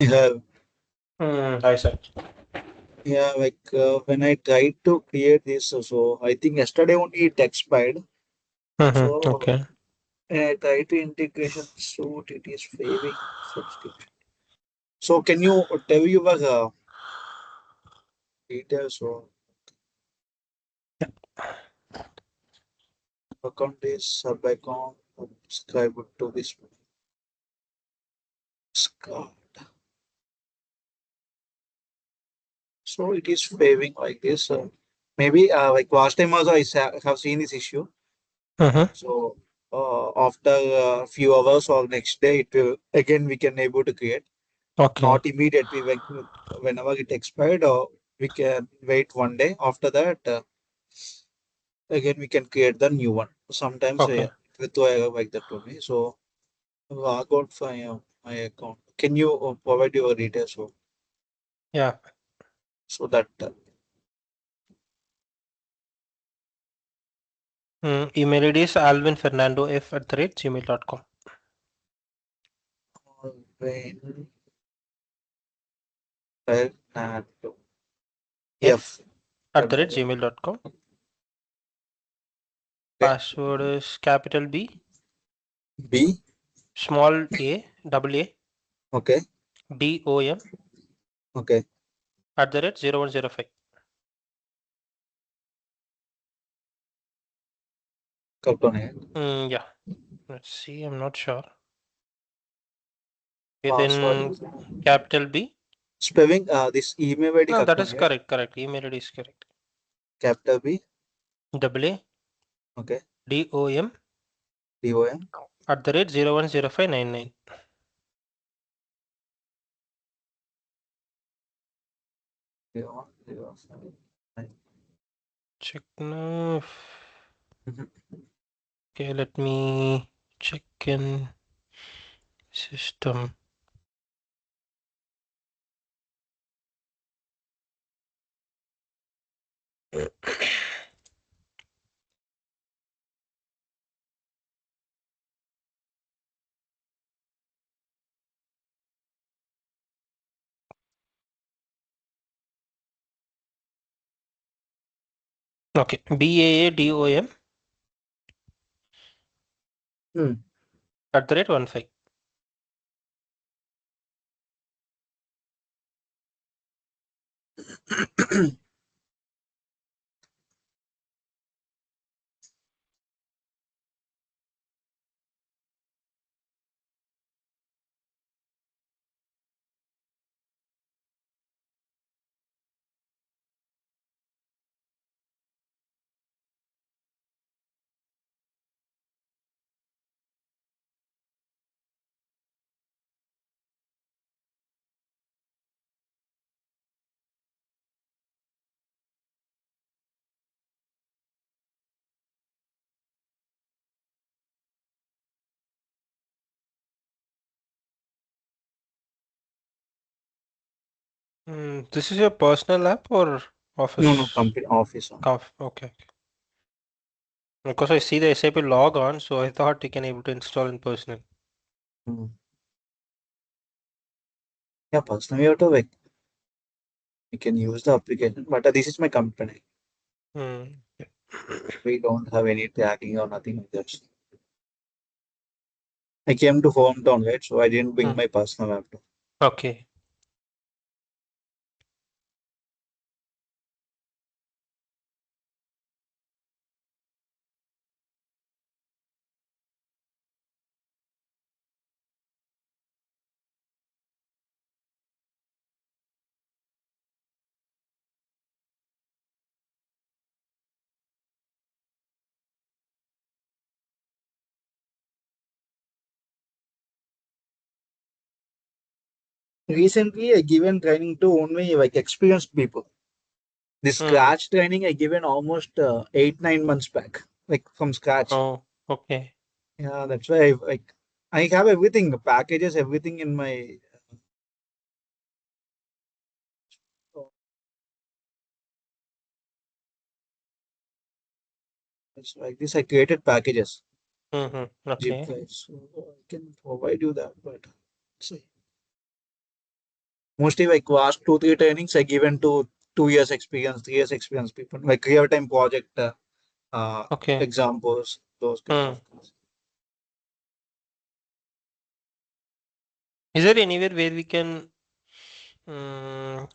Yeah, I said. yeah, when I tried to create this, so I think yesterday only it expired. So Okay. I tried to integration suit, it is failing subscription. So can you tell your details? So account is sub account subscribe to this card. So it is failing like this. Maybe like last time also have seen this issue. Mm-hmm. So after a few hours or next day, it will again we can able to create. Okay. Not immediately whenever it expired, or we can wait one day. After that, again we can create the new one. Sometimes Okay. with like that only. So log out for my account. Can you provide your details Yeah. so that Email ID is alvinfernandof@gmail.com. when Fernando F F at the rate Fernando gmail.com. okay. Password is capital B, B small a, double A, okay DOM okay @ 0105. Cartoon Yeah. Let's see. I'm not sure. Within password capital B. spelling this email ID No, that cartoon is correct. Correct. Email ID is correct. capital B Double A, okay DOM DOM @ 010599. 0107. Check now. Mhm. Okay, let me check in system. Okay, BAADOM Hmm. @15. This is your personal app or No office? company office one. Okay. Because I see the SAP log on, so I thought you can able to install in personal. Hmm. Yeah, personally, you have to like you can use the application, but this is my company. Hmm. We don't have any tagging or nothing like that. I came to hometown, right? So I didn't bring Hmm. my personal laptop. Okay. Recently, I given training to only like experienced people. This Hmm. scratch training I given almost 8 9 months back, like from scratch. Oh, okay. Yeah, that's why I have everything, the packages, everything in my. uh, It's like this. I created packages, zip Okay. files, so I can provide you that. But see, Mostly like last 2 3 trainings I given to 2 years experience, 3 years experience people, like real time project Okay. examples, those kind Hmm. of things. Is there anywhere where we can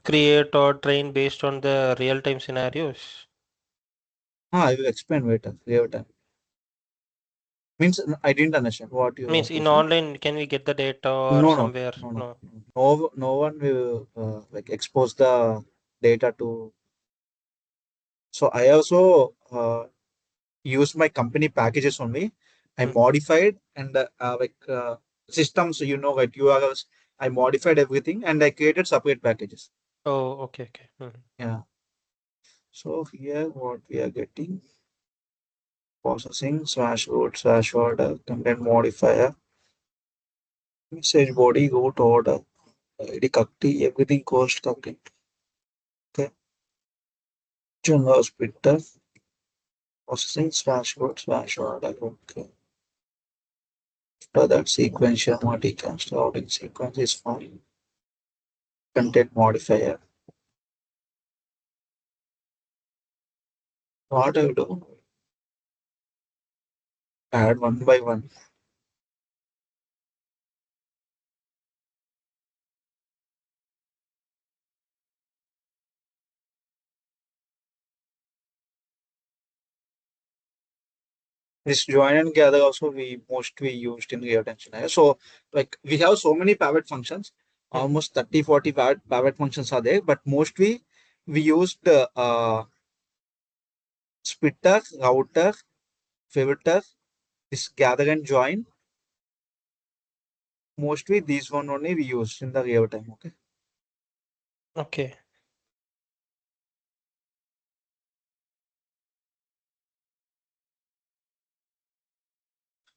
create or train based on the real-time scenarios? I will explain later. Real time means I didn't understand what you Means want to in say. online, can we get the data or No, no, somewhere? no, no, No. no. No one will like expose the data to. So I also use my company packages only. I Hmm. modified and systems, like URLs. I modified everything and I created separate packages. Oh, okay, okay. Yeah. So here what we are getting processing slash root slash order content modifier message body root order ID copy everything cost copy. Okay. General splitter processing slash root slash order. Okay. After that sequential multi-cast routing sequence is fine. Content modifier. What I do? Add one by one. This join and gather also we mostly used in real-time scenario. So like we have so many pivot functions, Mm-hmm. almost 30, 40 pivot functions are there, but mostly we used splitter, router, filter, this gather and join. Mostly these one only we used in the real time. Okay. Okay.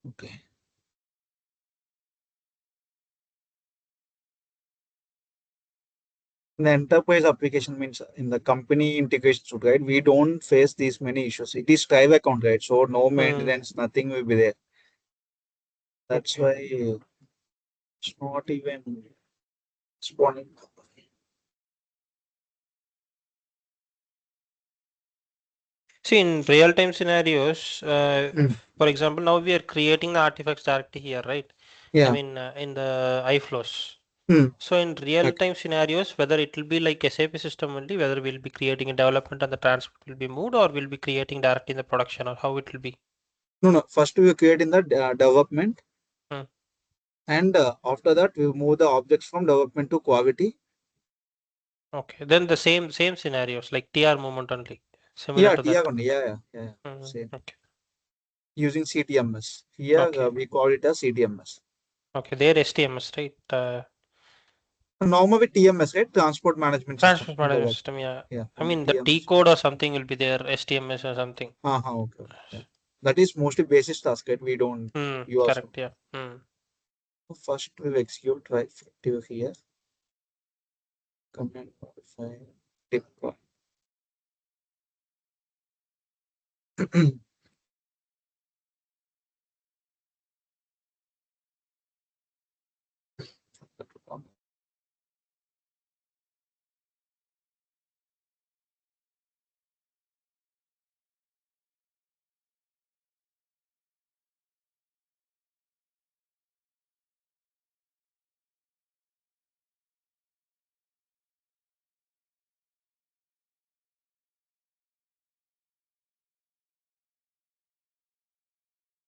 Okay. In the enterprise application means in the company integration suite, right? We don't face these many issues. It is tribe account, right? So no Mm, maintenance, nothing will be there. That's okay. why it's not even spawning. See, in real-time scenarios, Mm. for example, now we are creating the artifacts directly here, right? I Yeah. mean, in the iFlows. Mm. So in Okay. real-time scenarios, whether it will be like SAP system only, whether we'll be creating a development and the transport will be moved, or we'll be creating directly in the production, or how it will be. No, no. First we create in the development, Hmm. and after that we move the objects from development to quality. Okay. Then the same scenarios like TR movement only, similar Yeah, to that. TR only. Yeah, yeah, yeah. Same. Okay. Using CTMS. Here Okay. we call it as CTMS. Okay. They're STMS, right? Normally TMS, right? Transport Management System. Transport management system. Yeah. Yeah, I only mean, the T TMS. code or something will be there, STMS or something. Okay, okay. Yeah. That is mostly basis task, right? We don't use. Correct. Yeah. Hmm. First we'll execute right active here. Command modify deploy.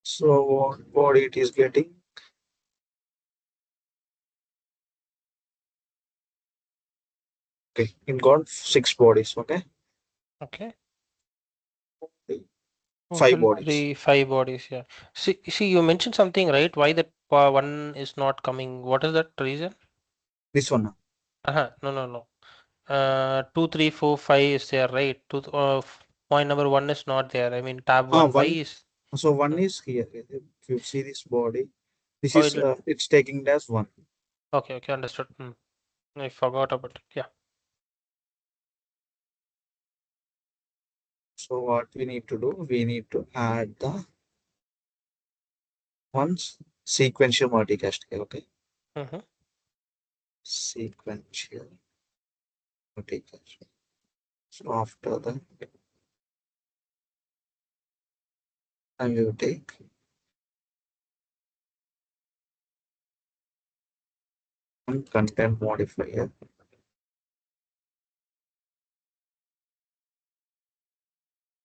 So what body it is getting? Okay, it got 6 bodies. Okay, Okay. five Total bodies. three, five bodies. Yeah. See, you mentioned something, right? Why that one is not coming? What is that reason? This one. No, no, no. 2, 3, 4, 5 is there, right? Point number one is not there. I mean, tab one. Why One. is? So one Hmm. is here. If you see this body, this Oh, is it'll. it's taking it as one. Okay, okay, understood. I forgot about it. Yeah. So what we need to do? We need to add the ones sequential multicast here. Okay. Mm-hmm. sequential multicast. So after that, I will take one content modifier.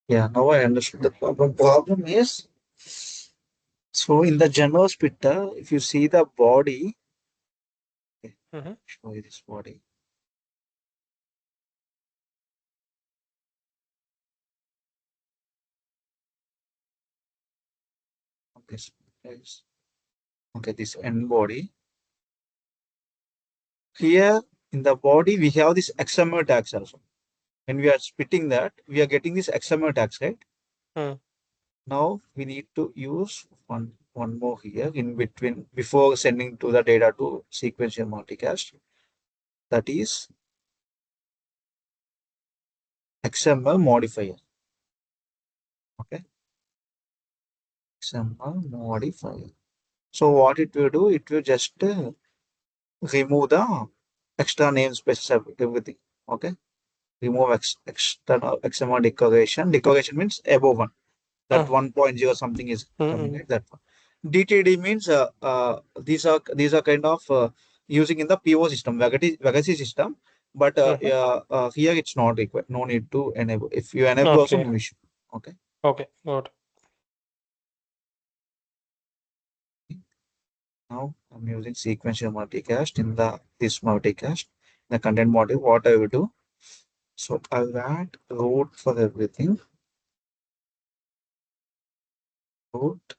Yeah, now I understood the problem. Problem is, so in the general splitter, if you see the body, okay, Mm-hmm. show you this body. This is okay, this end body. Here in the body, we have this XML tags also. When we are splitting that, we are getting this XML tags, right? Mm. Now we need to use one more here in between before sending to the data to sequential multicast. That is XML modifier. Okay, XML modifier. So what it will do, it will just remove the extra namespaces everything. Okay, remove external XML declaration. Declaration means above one. That Mm. 1.0 something is coming, Mm. right? That one. DTD means these are kind of using in the PO system, legacy system, but Mm-hmm. here it's not required. No need to enable. If you enable also, Okay. no issue. Okay. Okay. Got it. Now I'm using sequential multicast in the this multicast. The content module, what I will do. So I'll add root for everything. Root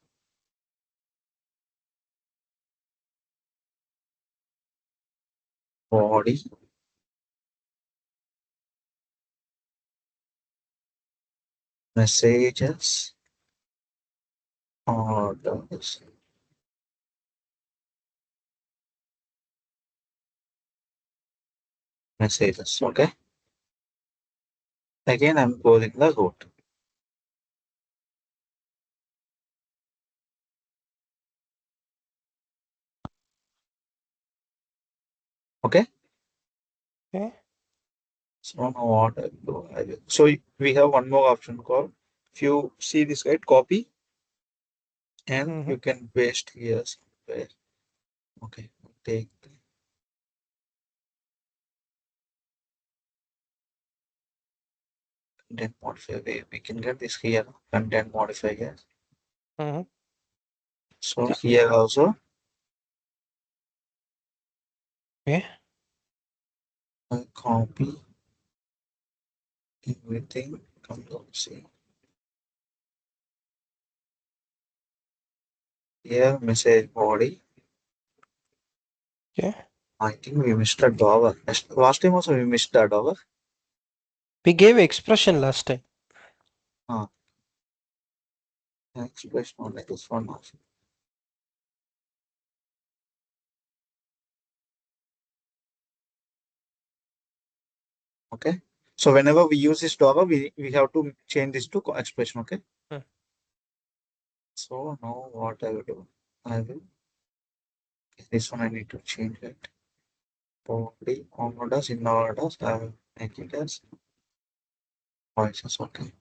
body messages orders messages. Okay. Again, I'm calling the root. Okay. Okay. So now what I do, I will. So we have one more option called, if you see this, right, copy, and Mm-hmm. you can paste here somewhere. Okay. Take the content modifier. We can get this here, content modifier. Mm-hmm. So here also, Okay. I copy everything. Control C. Here, message body. Okay. I think we missed a dollar. Last time also we missed a dollar. We gave expression last time. Ah, expression only this one also. Okay. So whenever we use this dollar, we have to change this to expression. Okay. Mm. So now what I will do, I will, this one I need to change it. Body orders in orders, I will make it as voices. Okay.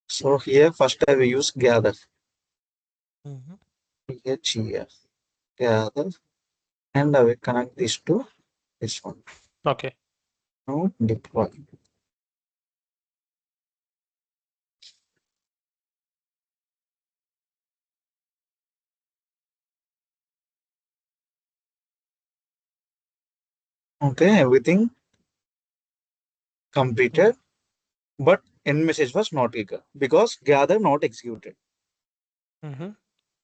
So here first I will use gather. Mm-hmm. Here gather, and I will connect this to this one. Okay. Now deploy. Okay, everything completed, but end message was not equal because gather not executed. Mm-hmm.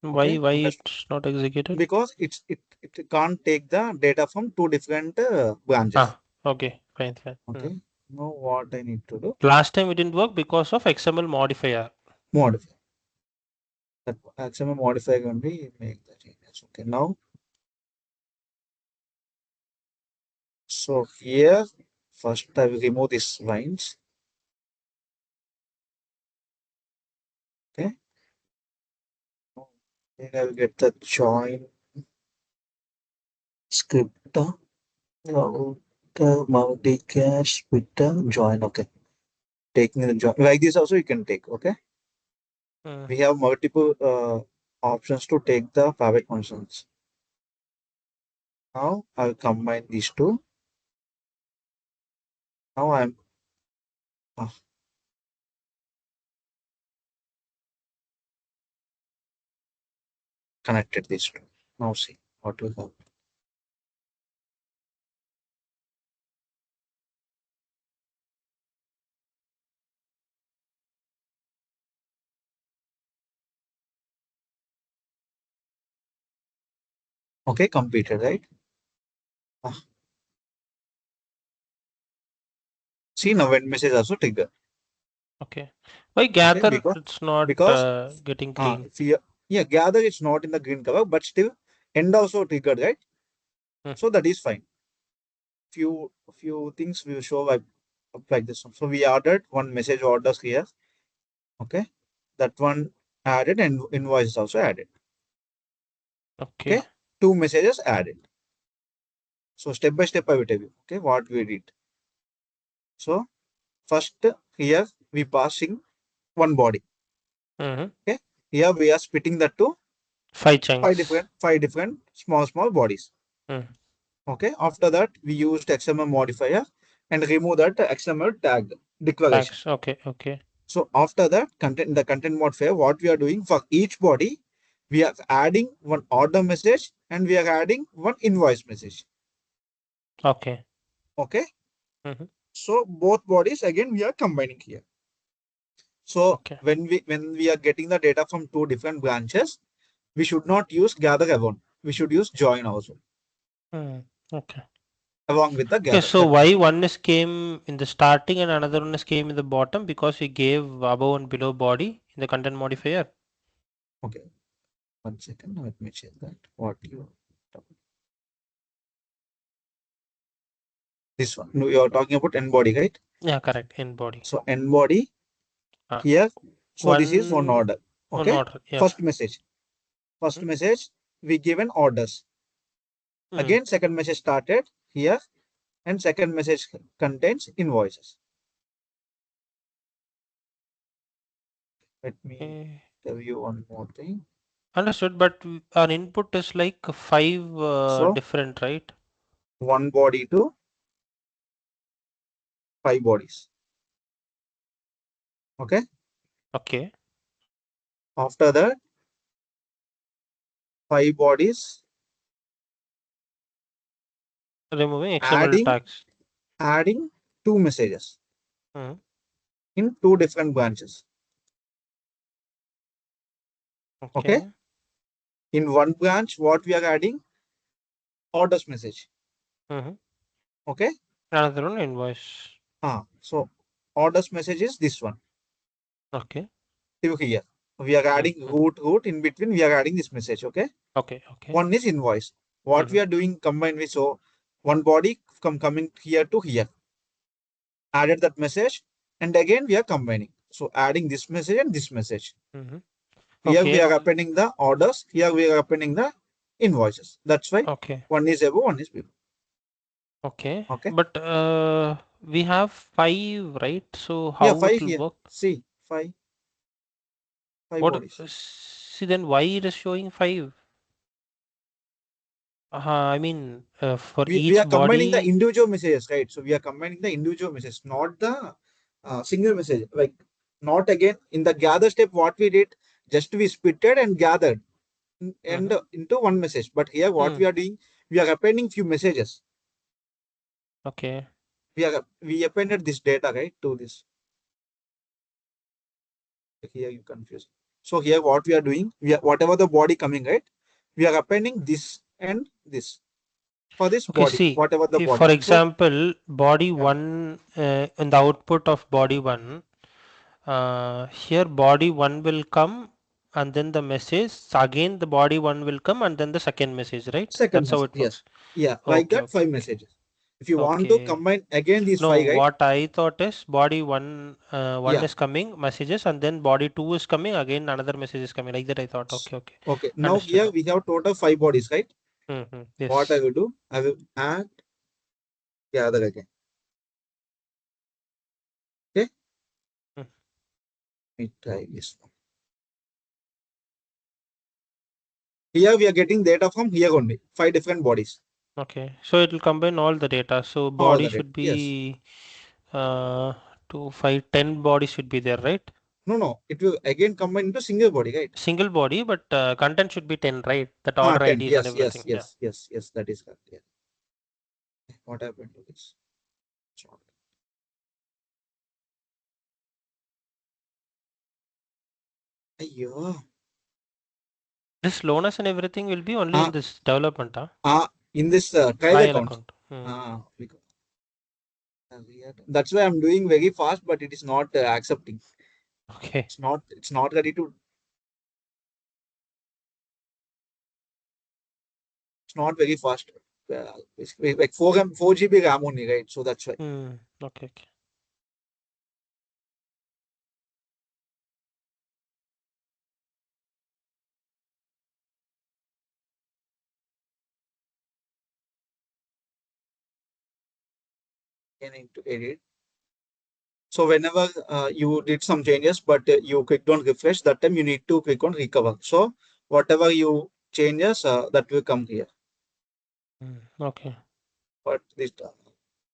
Okay, Why understood? it's not executed? Because it can't take the data from two different branches. Ah. Okay. Fine. Fine. Mm. Okay, now what I need to do? Last time it didn't work because of XML modifier. Modify. That XML modifier can be make the changes. Okay, now so here first I will remove these lines. Okay, Then I will get the join script. The multicast with the join. Okay. Taking the join. Like this also you can take. Okay. Mm. We have multiple options to take the private functions. Now I'll combine these two. Now I'm uh, connected these two. Now see what we have. Okay, completed, right? Uh, See now when message also trigger. Okay. Why Okay, gather it's not because getting green? if you, yeah, gather it's not in the green cover, but still end also triggered, right? Mm. So that is fine. Few things will show like this one. So we added one message orders here. Okay, that one added and invoice is also added. Okay. Okay, two messages added. So step by step I will tell you. Okay, what we did. So first here we passing one body. Mm-hmm. Okay, here we are splitting that to 5 chunks. five different small bodies. Mm. Okay, after that we used XML modifier and remove that XML tag declaration. Tags. Okay. Okay. So after that content, the content modifier, what we are doing for each body, we are adding one order message and we are adding one invoice message. Okay. Okay, Mm-hmm. so both bodies again we are combining here. So Okay. when we are getting the data from two different branches, we should not use gather alone. We should use join also Mm. Okay. along with the Okay. gather. So why one is came in the starting and another one is came in the bottom? Because we gave above and below body in the content modifier. Okay, 1 second. Let me check that. What you this one? No, you are talking about n body, right? Yeah. Correct. In body. So n body Uh, here. So this is one one order. one Okay, order. Yeah. first message. First Mm. message we given orders. Mm. Again, second message started here, and second message contains invoices. Let me Okay. tell you one more thing. Understood. But our input is like five So different, right? one body to five bodies. Okay. Okay. After that, five bodies Removing XML adding tags. adding two messages Mm. in two different branches. Okay. Okay. In one branch, what we are adding orders message. Mm-hmm. Okay. Another one invoice. So orders message is this one. Okay. Here we are adding Mm-hmm. root in between. We are adding this message. Okay. Okay. Okay. One is invoice. What Mm-hmm. we are doing combined with, so one body coming here to here, added that message, and again we are combining. So adding this message and this message. Mm-hmm. Here we Okay. are appending the orders. Here we are appending the invoices. That's why Okay. one is above, one is below. Okay. Okay. But we have five, right? So Yeah, how it five will here. work? See, five What? bodies. See, then why it is showing five? I mean, for We each are combining the body. individual messages, right? So we are combining the individual messages, not the single message. Like not again in the gather step, what we did, just we splitted and gathered Mm-hmm. and into one message. But here, what we Mm. are doing, we are appending few messages. Okay. We appended this data right to this. Here you confused. So here, what we are doing, we are whatever the body coming right, we are appending this and this for this Okay. body, See, whatever the if body. for So example, body yeah, one in the output of body one, here body one will come and then the message again the body one will come and then the second message, right? second That's how message. it Yes, works. yeah, like Okay. that Okay. five Okay. messages. If you want to Okay. combine again these No, 5, right? what I thought is body one Yeah. is coming messages, and then body 2 is coming again, another message is coming, like that I thought. Okay, okay, Okay. Now understood here now. we have total 5 bodies, right? What I Yes. will do, I will add the other again. Okay. Mm, Let me try this one. Here we are getting data from here only. 5 different bodies. okay, so it will combine all the data. So All body the data. should Yes. be 2, 5, 10 bodies should be there, right? No, no. It will again combine into single body, right? Single body, but content should be 10, right? That Ah, order 10. IDs and Yes, yes, everything. Yeah. yes, yes, yes. That is correct. Yeah. What happened to this? Sorry. Ayyo. This slowness and everything will be only in Ah, this development, huh? in this trial Trial account. account. Because, that's why I'm doing very fast, but it is not accepting. Okay. It's not ready to, it's not very fast. Basically, like 4 GB RAM only, right? So that's why. Okay, okay. I need to edit. So whenever you did some changes, but you clicked on refresh, that time you need to click on recover. So whatever you changes, that will come here. Okay. But this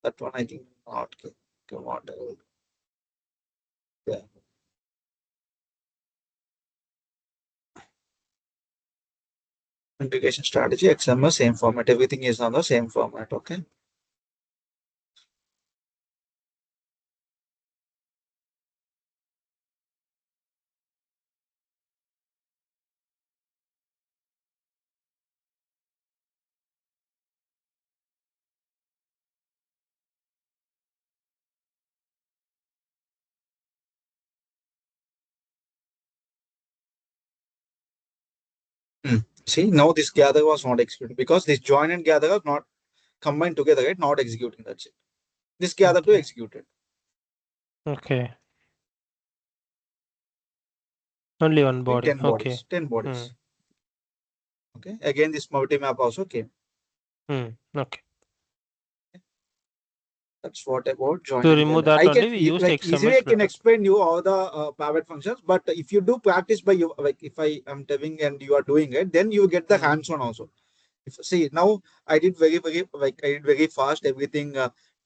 that one I think not. Okay, come on. Yeah. Integration strategy, XML, same format. Everything is on the same format. Okay. See, now this gather was not executed because this join and gather are not combined together, right? Not executing. That's it. This gather to Okay. executed. Okay. Only one Okay, body. 10 Okay. bodies. 10 Hmm. bodies. Okay. Again, this multi map also came. Okay. That's what about join To and remove gather. that I only, can we used like XML easily I can splitter. explain you all the private functions, but if you do practice by you, like if I am telling and you are doing it, then you get the hands on also. If see now I did very like I did very fast everything.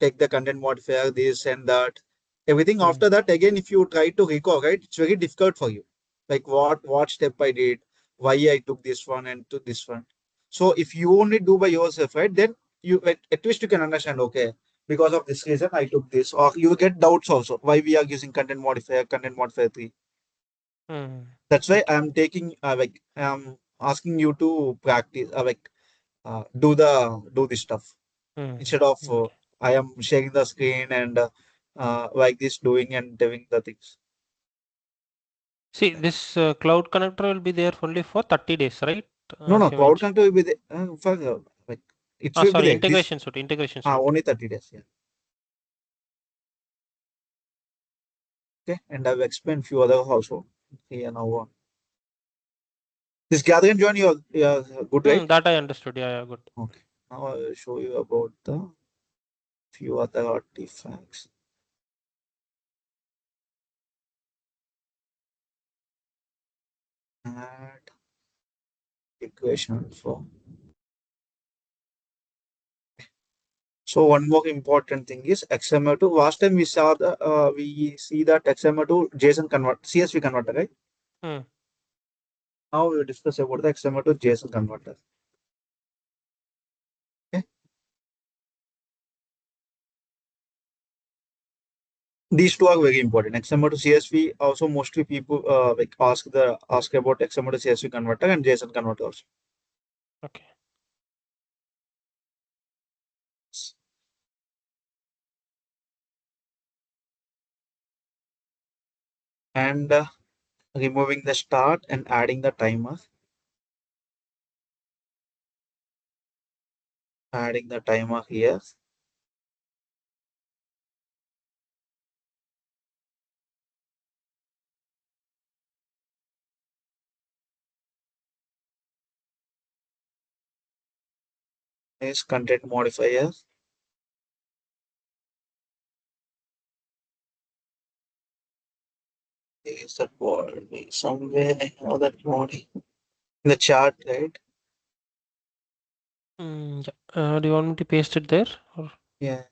Take the content modifier, this and that, everything. Hmm. After that, again, if you try to recall, right, it's very difficult for you. Like what step I did, why I took this one and took this one. So if you only do by yourself, right, then you at least you can understand. Okay, because of this reason I took this, or you get doubts also why we are using content modifier 3. That's why Okay. I'm taking like I'm asking you to practice do this stuff instead of Okay. I am sharing the screen and like this doing and doing the things. See, this cloud connector will be there only for 30 days, right? No, As no, you cloud mentioned. connector will be the like it will be Sorry, there. This integration suite. Integration suite. only 30 days. Yeah. Okay, and I've explained few other also. Here now this gather and join you're good, right? That I understood. Yeah, yeah, good. Okay. Now I will show you about the few other artifacts. Add equation for. So one more important thing is XML2. Last time we saw we see that XML2 JSON convert CSV converter, right? Hmm. Now we will discuss about the XML2 JSON converter. Okay. These two are very important. XML2 CSV also mostly people like ask about XML2 CSV converter and JSON converter also. Okay. And removing the start and adding the timer. Adding the timer here. is content modifier. Is that body somewhere? I have that body in the chart, right? Yeah. Do you want me to paste it there? Or Yeah.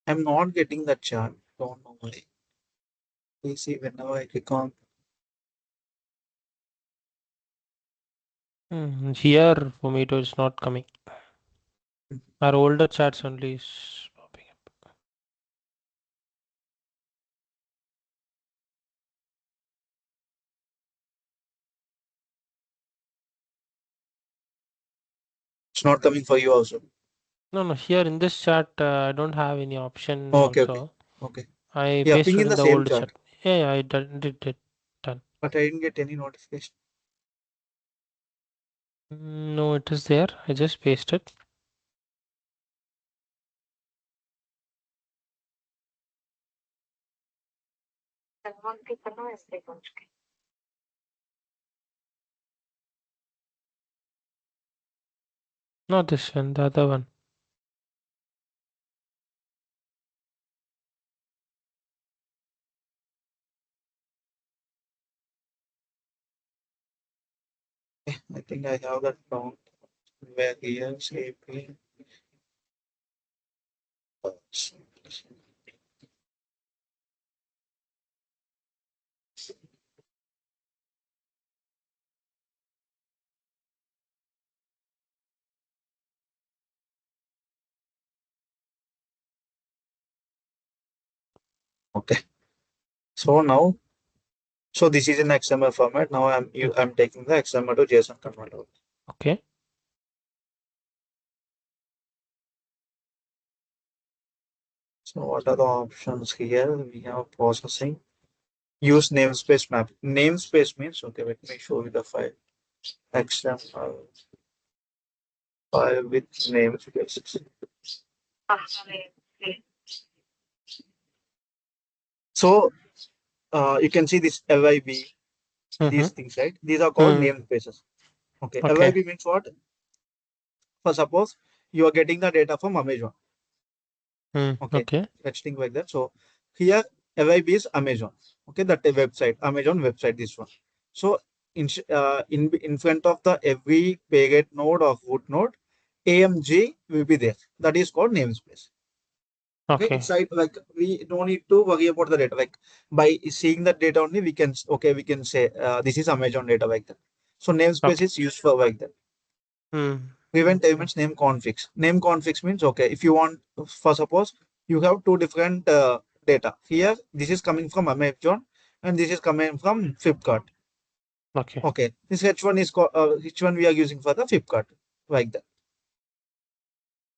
I'm not getting that chart. Don't know why. Please see whenever I click on. here for me it's not coming. Our older chats only is popping up. It's not coming for you also. No, no. Here in this chat, I don't have any option Okay, okay, also. okay. I Yeah, ping pasted in in the the same old chart, chat. Yeah, yeah, I did it. Done. but I didn't get any notification. No, it is there. I just pasted. Not this one, the other one. I think I have that down. Where here, SAP. Okay. So now, so this is in XML format. Now Mm, I'm taking the XML to JSON converter. Okay. So what are the options here? We have processing. Use namespace map. Namespace means, okay, let me show you the file. XML file with namespaces. So you can see this LIB, Mm-hmm. these things, right? These are called Mm, namespaces. Okay, okay. LIB means what? For suppose you are getting the data from Amazon. Okay, Okay. let's think like that. So here LIB is Amazon. Okay, that a website, Amazon website, this one. So in front of the every payget node or root node, AMG will be there. That is called namespace. Okay, Okay. it's like we don't need to worry about the data. Like by seeing that data only, we can say this is Amazon data like that. So namespace Okay. is used for like that. Mm, Prevent mm, elements name configs. Name configs means, okay, if you want, for suppose you have two different data. Here, this is coming from Amazon and this is coming from Flipkart. okay. Okay, this H1 is H1 we are using for the Flipkart like that.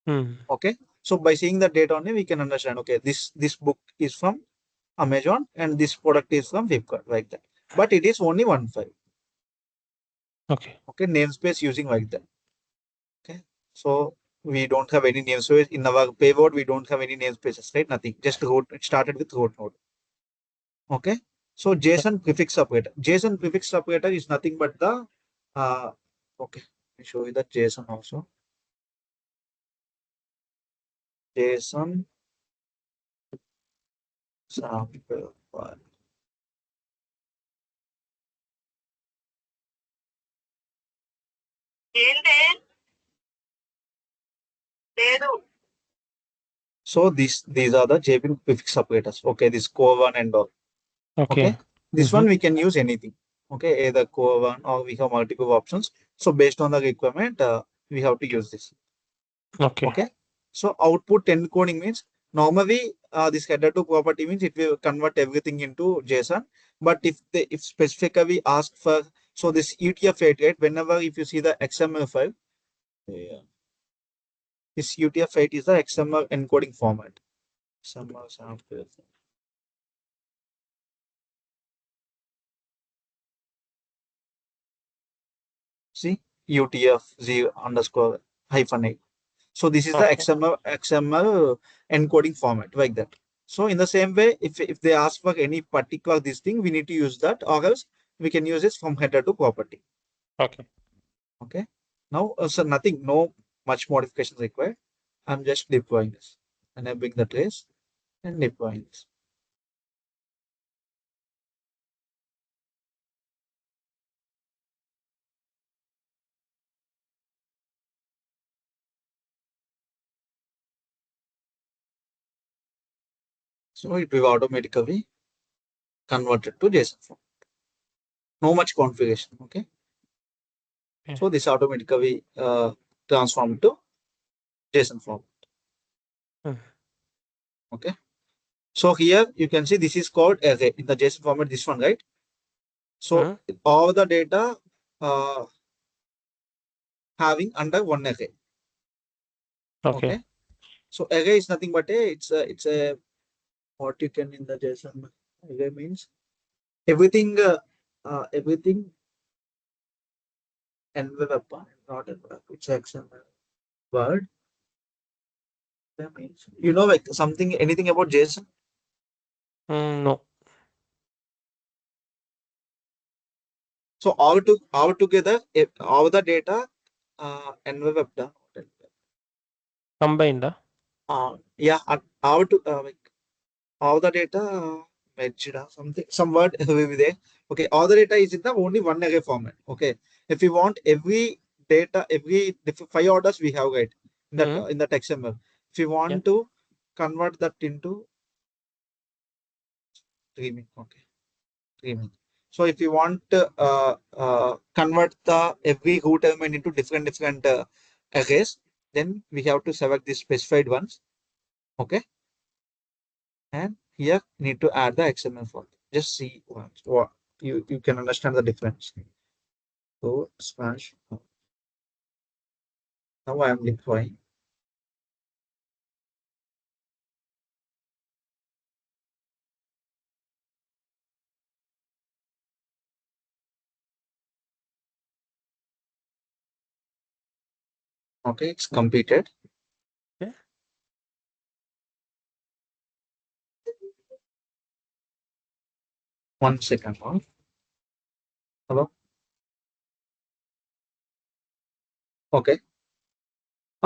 Mm, Okay, so by seeing the data only, we can understand. Okay, this book is from Amazon and this product is from Flipkart like that. But it is only one file. okay. Okay, namespace using like that. Okay, so we don't have any namespace in our payload. We don't have any namespaces, right? Nothing. Just root. It started with root node. Okay, so Yeah. JSON prefix separator. JSON prefix separator is nothing but the uh. Okay, let me show you the JSON also. JSON sample file. So these are the JSON prefix separators. Okay, this core one and all. Okay. Okay, this Mm-hmm. one we can use anything. Okay, either core one or we have multiple options. So based on the requirement, we have to use this. Okay. Okay, so output encoding means normally this header to property means it will convert everything into JSON. But if specifically ask for, so this UTF-8, right? Whenever if you see the XML file, yeah, this UTF-8 is the XML encoding format. XML sample. See UTF 0 underscore hyphen 8. So this is the Okay. XML encoding format like that. So in the same way, if they ask for any particular this thing, we need to use that, or else we can use this from header to property. Okay. Okay. Now, so nothing, no much modification required. I'm just deploying this, enabling the trace and deploying this. So it will automatically convert it to JSON form. No much configuration. Okay. Yeah. So this automatically transform to JSON form. Mm. Okay. So here you can see this is called array in the JSON format. This one, right? So Mm. all the data uh, having under one array. Okay. Okay. So array is nothing but it's a what you can in the JSON array means everything envelope, not envelope. It's XML word. That means like something anything about JSON. No. So all together all the data enveloped. Combined. Yeah, all to like all the data merged something some word will be there. Okay, all the data is in the only one array format. Okay, if you want every data, every five orders we have, right, Mm. in that XML. If you Yeah. want to convert that into streaming, okay, streaming. So if you want to convert the every root element into different arrays, then we have to select the specified ones. Okay, and here need to add the XML file. Just see what you can understand the difference. So slash. Now I am deploying. Okay, it's completed. Yeah. 1 second. Hello. Okay.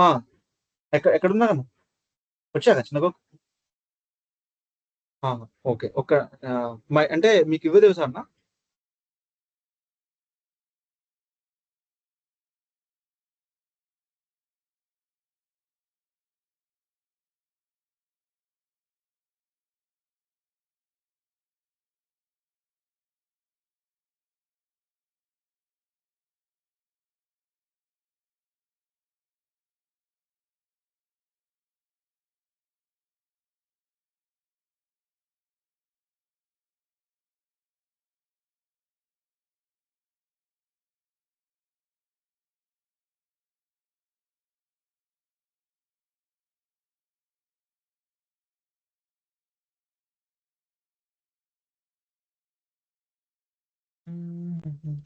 ఆ! ఎక్కడున్నాను? వచ్చారా చిన్నగో? Okay. అంటే మీకు ఇవే తెలుసా అన్న? Mhm.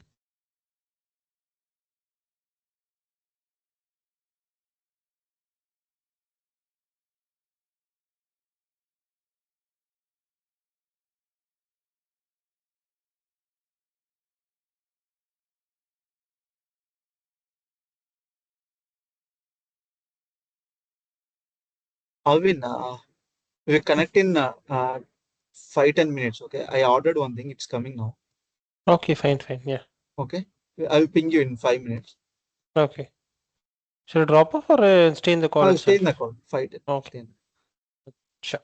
Alvin, we connect in 5-10 minutes. Okay, I ordered one thing. It's coming now. Okay, fine, fine. Yeah. Okay, I will ping you in 5 minutes. Okay. Should I drop off or stay in the call I'll stay in the itself? call. 5 10. Okay. Stay in. Sure.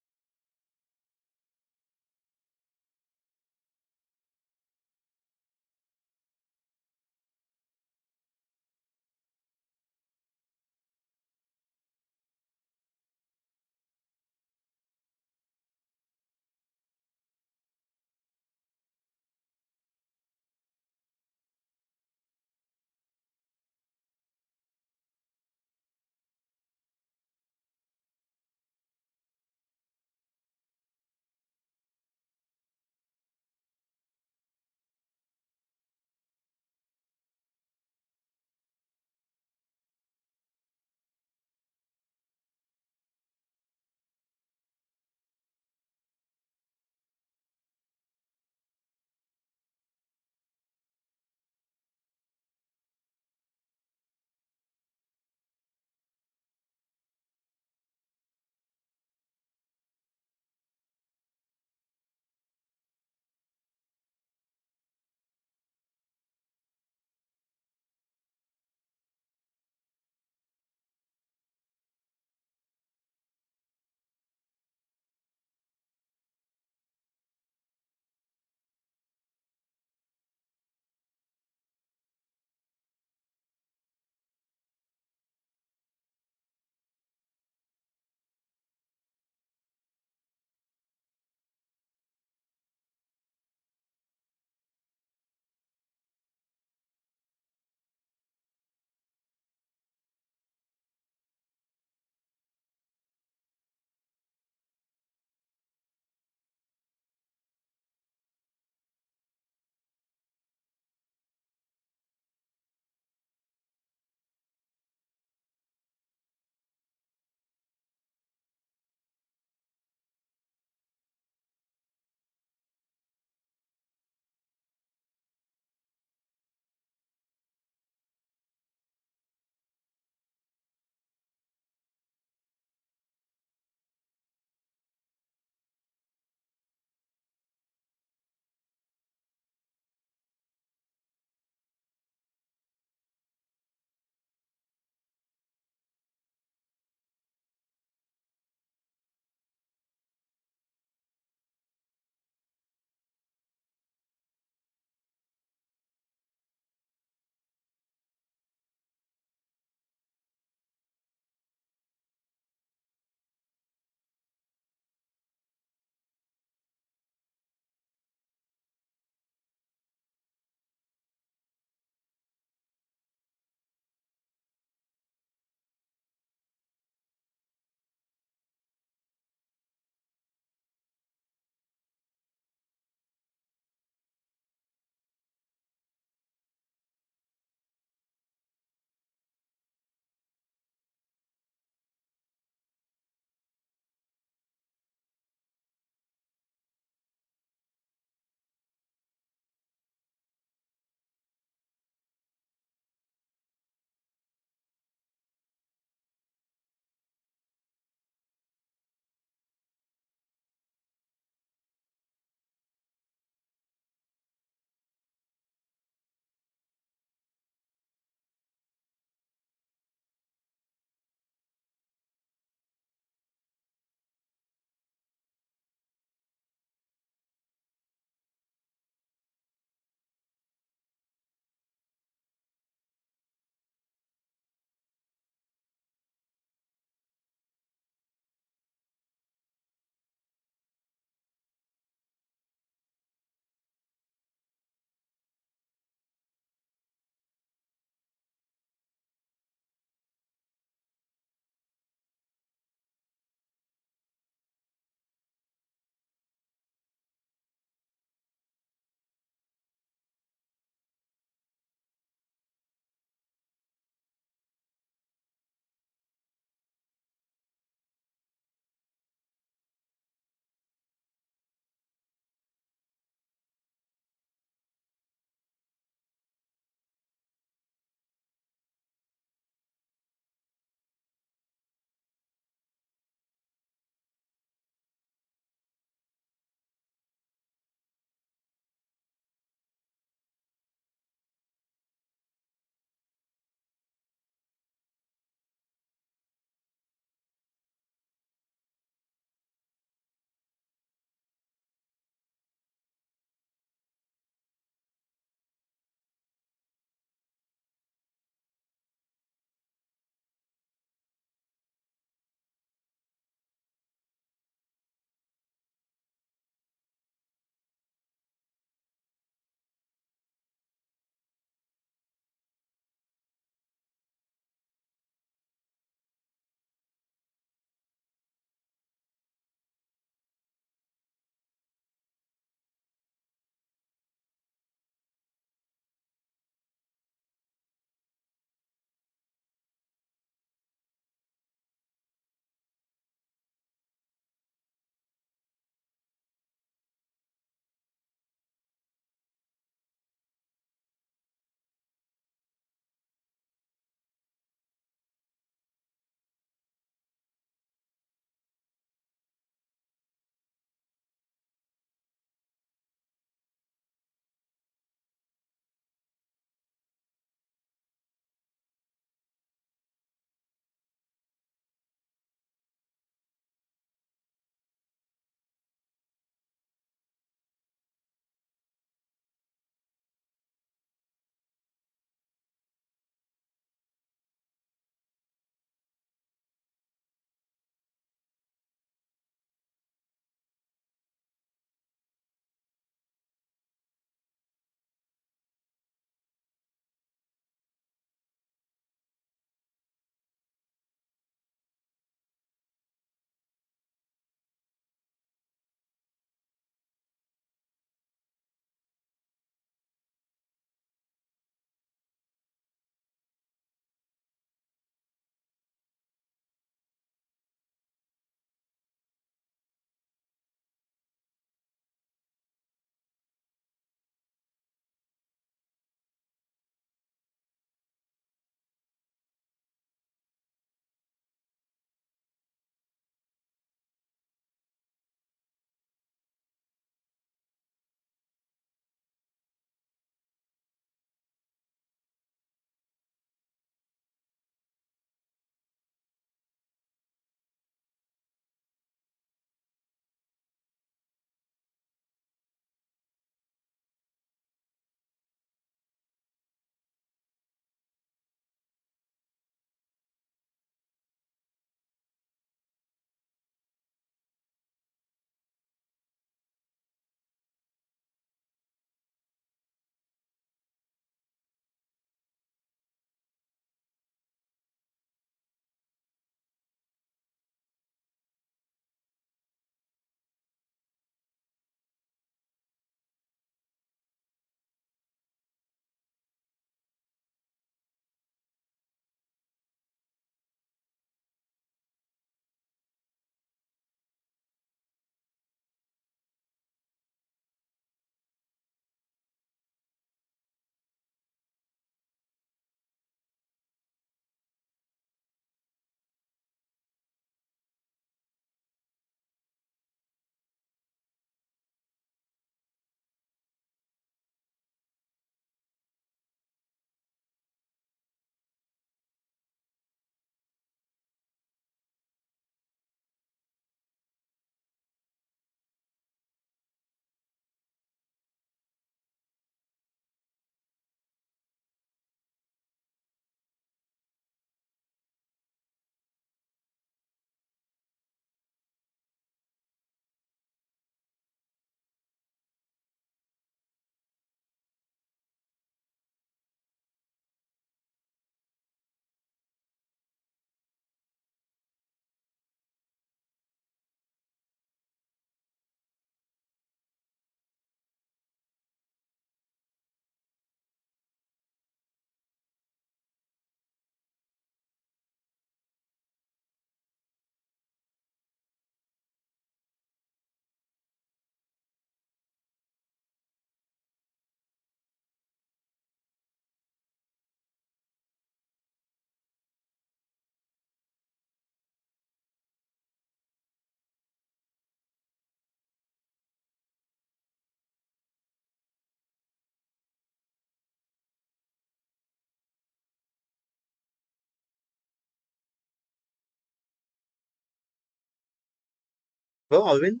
Well, Alvin,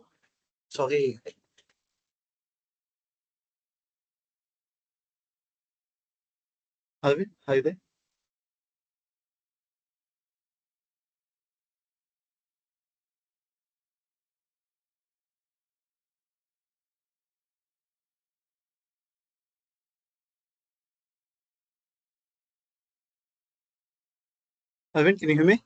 sorry. Alvin, are you there? Alvin, can you hear me?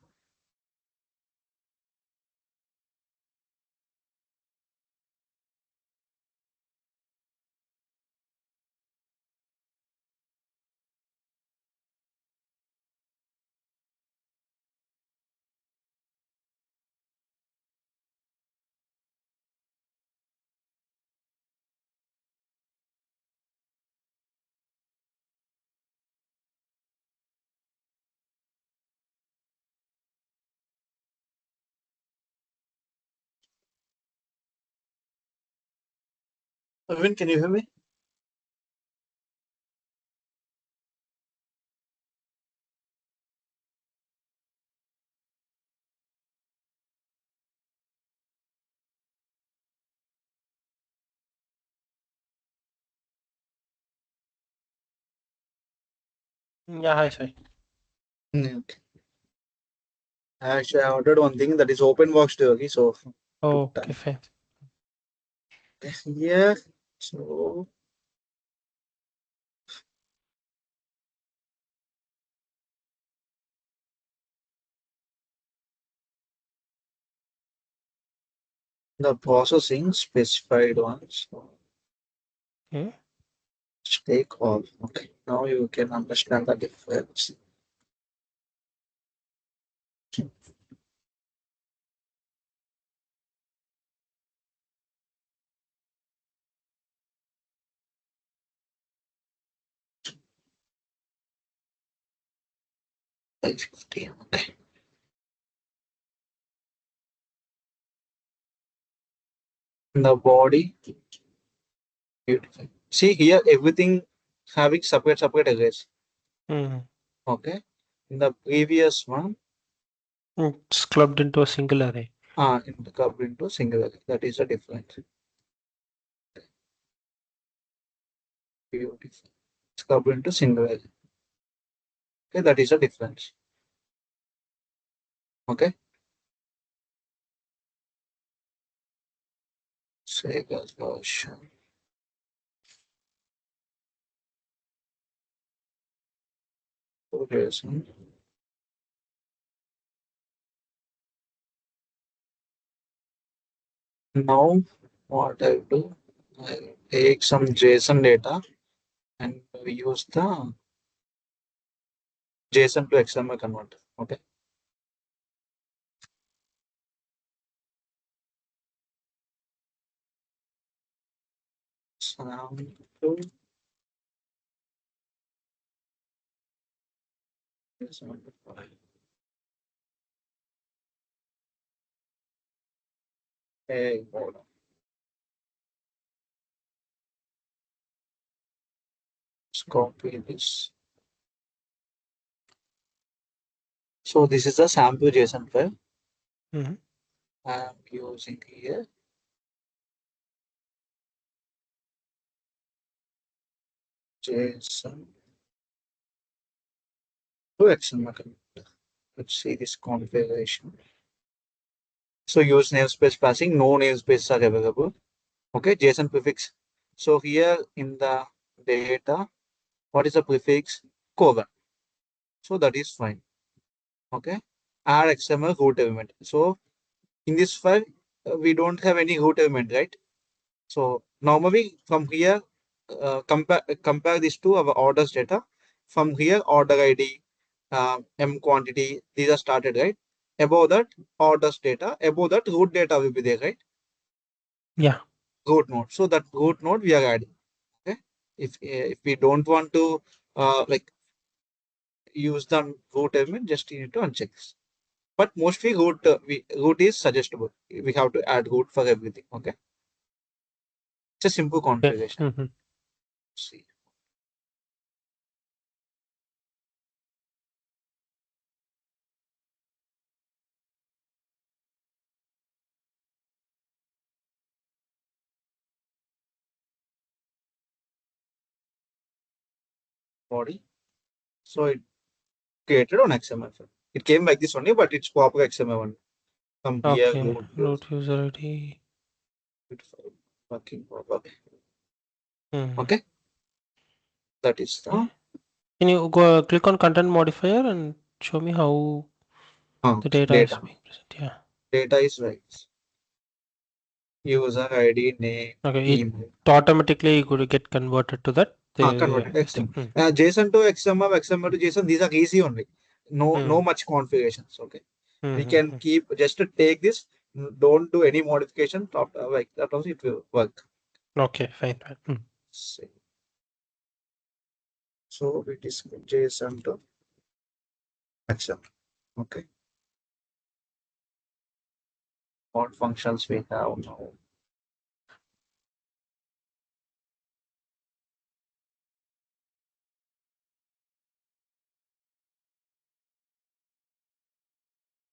Alvin, can you hear me? Yeah, hi, sorry. Okay. Actually, I ordered one thing that is open box turkey, so took Oh, okay, time. fine. Yeah. So the processing specified ones. Okay. Take off. Okay. Now you can understand the difference. Like 50. Okay. The body. Beautiful. See here, everything having separate arrays. Mm. Okay. In the previous one, It's clubbed into a single array. in the curved into single array. That is the difference. Beautiful. It's curved into single array. Okay, that is the difference. Okay. Sega version. Version. Now, what I do, I take some JSON data and we use the JSON to XML converter. Okay. Sample JSON file. Hey, hold on. Let's copy this. So this is the sample JSON file Mm. I'm using here. JSON to XML converter. Let's see this configuration. So use namespace passing, no namespaces are available. Okay, JSON prefix. So here in the data, what is the prefix? Colon. So that is fine. Okay. Add XML root element. So in this file, we don't have any root element, right? So normally from here, compare this to our orders data. From here, order ID, M quantity, these are started, right? Above that, orders data. Above that, root data will be there, right? Yeah. Root node. So that root node we are adding. Okay. If we don't want to like use the root element, just you need to uncheck this. But mostly root is suggestible. We have to add root for everything. Okay. It's a simple Okay. configuration. Mm-hmm. See. body. So it created on XML file. It came like this only, but it's proper XML one. Come here, Okay, root use, root user ID. file, working proper. Hmm. Okay, that is the Okay. Can you go click on content modifier and show me how the data is data. being presented? Yeah. Data is right. User ID, name, Okay, it email. automatically could get converted to that. Converted SAP. XML. JSON to XML, XML to JSON. These are easy only. No Hmm. much configurations. Okay, Hmm. we Hmm. can Hmm. keep just to take this. Don't do any modification. Like that also it will work. Okay, fine. Fine. Hmm. So it is JSON to XML. Okay, what functions we have now?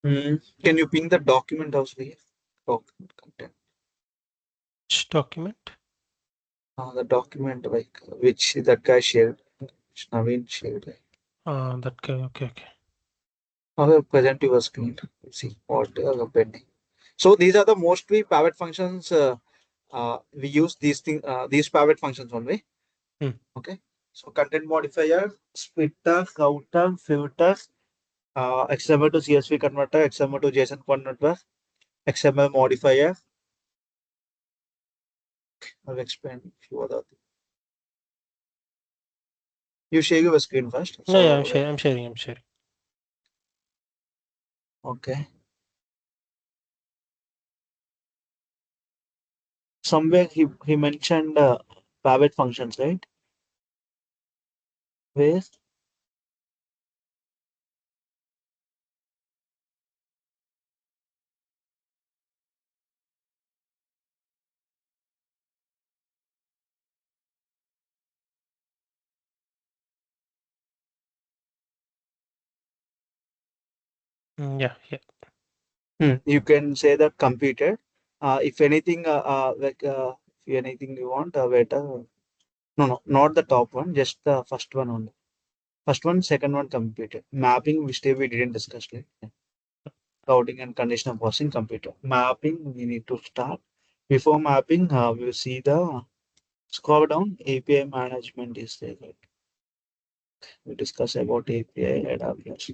Can you ping the document also here? Document content. Which document? The document like which that guy shared, which Naveen shared. Like, That guy. Okay, okay. I will present your screen. See what pending. So these are the mostly private functions. We use these private functions only. Hmm. Okay. So content modifier, splitter, router, filter, XML to CSV converter, XML to JSON converter, XML modifier. I'll explain a few other things. You share your screen first. Yeah, yeah. I'm So sharing. I'm sharing. I'm sharing. okay. Somewhere he mentioned private functions, right? Where? Yeah, yeah. You can say that computed. If anything, if anything you want, wait. No, not the top one, just the first one only. First one, second one, computed. Mapping, which we didn't discuss. Right? Routing and conditional processing, computer. Mapping, we need to start. Before mapping, we see the scroll down. API management is there. Right? We discuss about API AWS.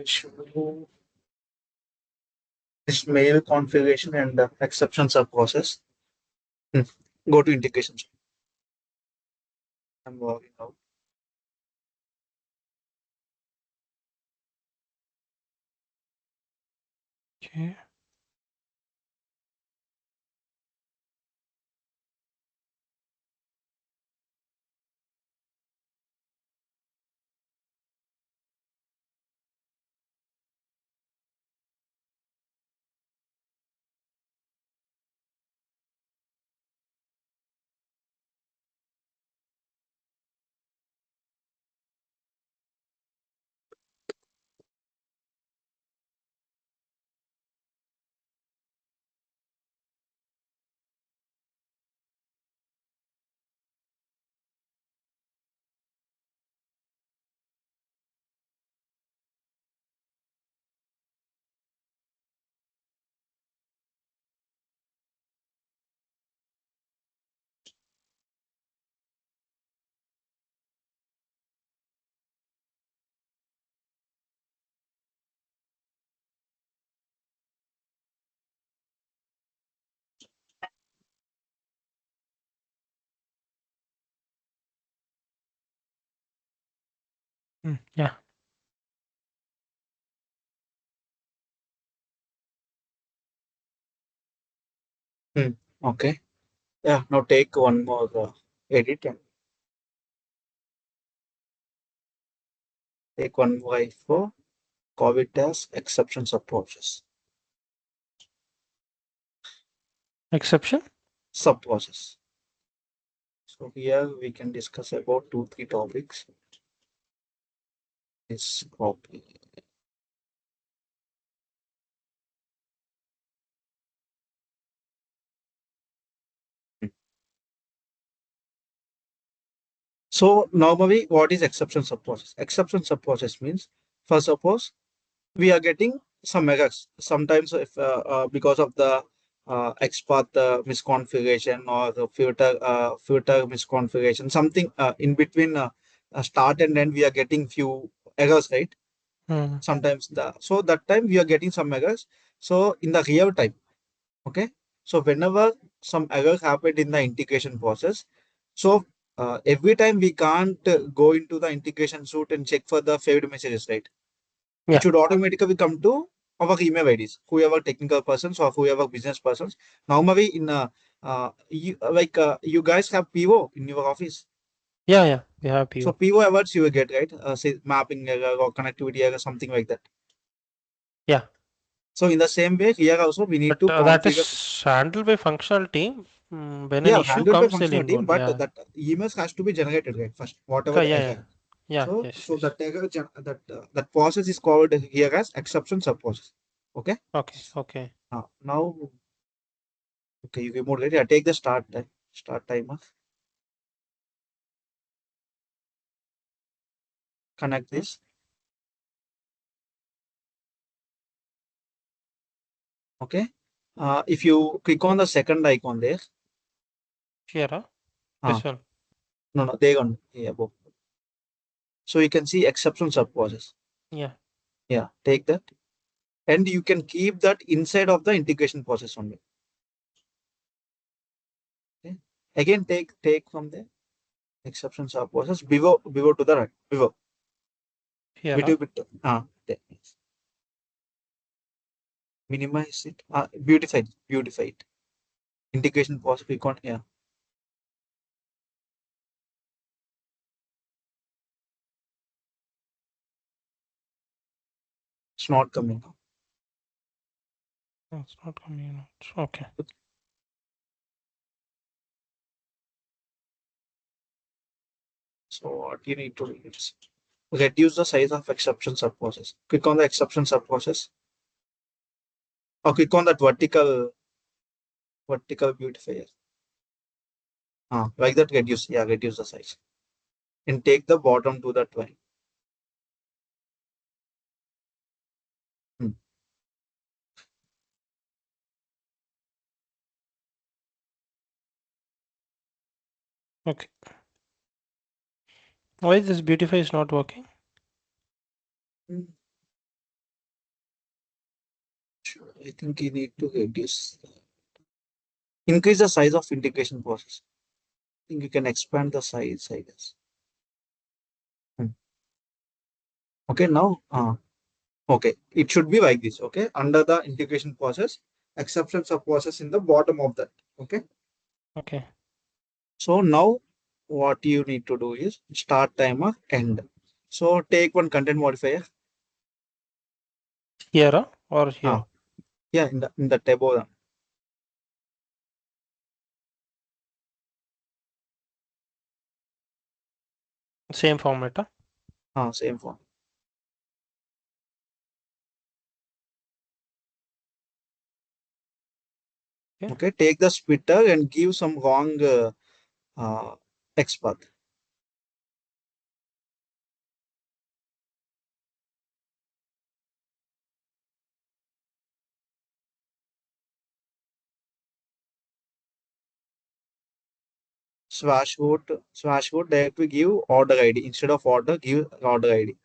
Show this mail configuration and exceptions are processed. Hmm. Go to integrations. I'm logging out. Okay. Yeah. Hmm. Okay. Yeah. Now take one more edit and take one more for COVID as exceptions approaches. Exception. Subprocess. So here we can discuss about two, three topics. Is copy. So normally, what is exception sub process? Exception sub process means, for suppose we are getting some errors sometimes if because of the XPath misconfiguration or the filter misconfiguration, something in between start and end, we are getting few errors, right? Hmm. Sometimes so that time we are getting some errors. So in the real time, okay. So whenever some error happened in the integration process, so every time we can't go into the integration suite and check for the failed messages, right? It Yeah. should automatically come to our email IDs, whoever technical persons or whoever business persons. Normally, in you guys have PO in your office. Yeah. Yeah. We have So PO. PO alerts you will get, right? Say mapping error or connectivity error, something like that. Yeah. So in the same way, here also we need But to that configure. is handled by functional team. When an Yeah, issue handled by comes, they'll functional team, involve. but Yeah. that emails has to be generated, right? First, whatever Yeah. the Yeah. error. Yeah. So Yes. so Yes. that error that process is called here as exception sub process. Okay. Okay. Okay. Now, okay, you remote ready. I take the start timer. Connect Hmm? this. Okay. If you click on the second icon there, Here. Huh? uh, This one. no, there on yeah, above. So you can see exception sub process. Yeah. Yeah, take that, and you can keep that inside of the integration process only. Okay. Again, take from there exception sub process below to the right, below Here. Huh? little bit. There. Minimize it. Beautify it. Integration process. We can't. Yeah, it's not coming now. It's not coming out. Okay. So what you need to do is reduce the size of exception sub process. Click on the exception sub process, or click on that vertical beautifier. Like that, reduce the size and take the bottom to that line. Hmm. Okay. Why is this beautify is not working? Hmm. Sure. I think you need to increase the size of integration process. I think you can expand the size, I guess. Hmm. Okay, now, okay, it should be like this. Okay, under the integration process, exceptions of process in the bottom of that. Okay, Okay. so now what you need to do is start timer end. So take one content modifier. Here. Huh? Or here. Ah, yeah, in the table. Same format. Huh? Same form. Okay. Okay, take the splitter and give some wrong uh, XPath. Slash root directly give order ID. Instead of order, give order ID.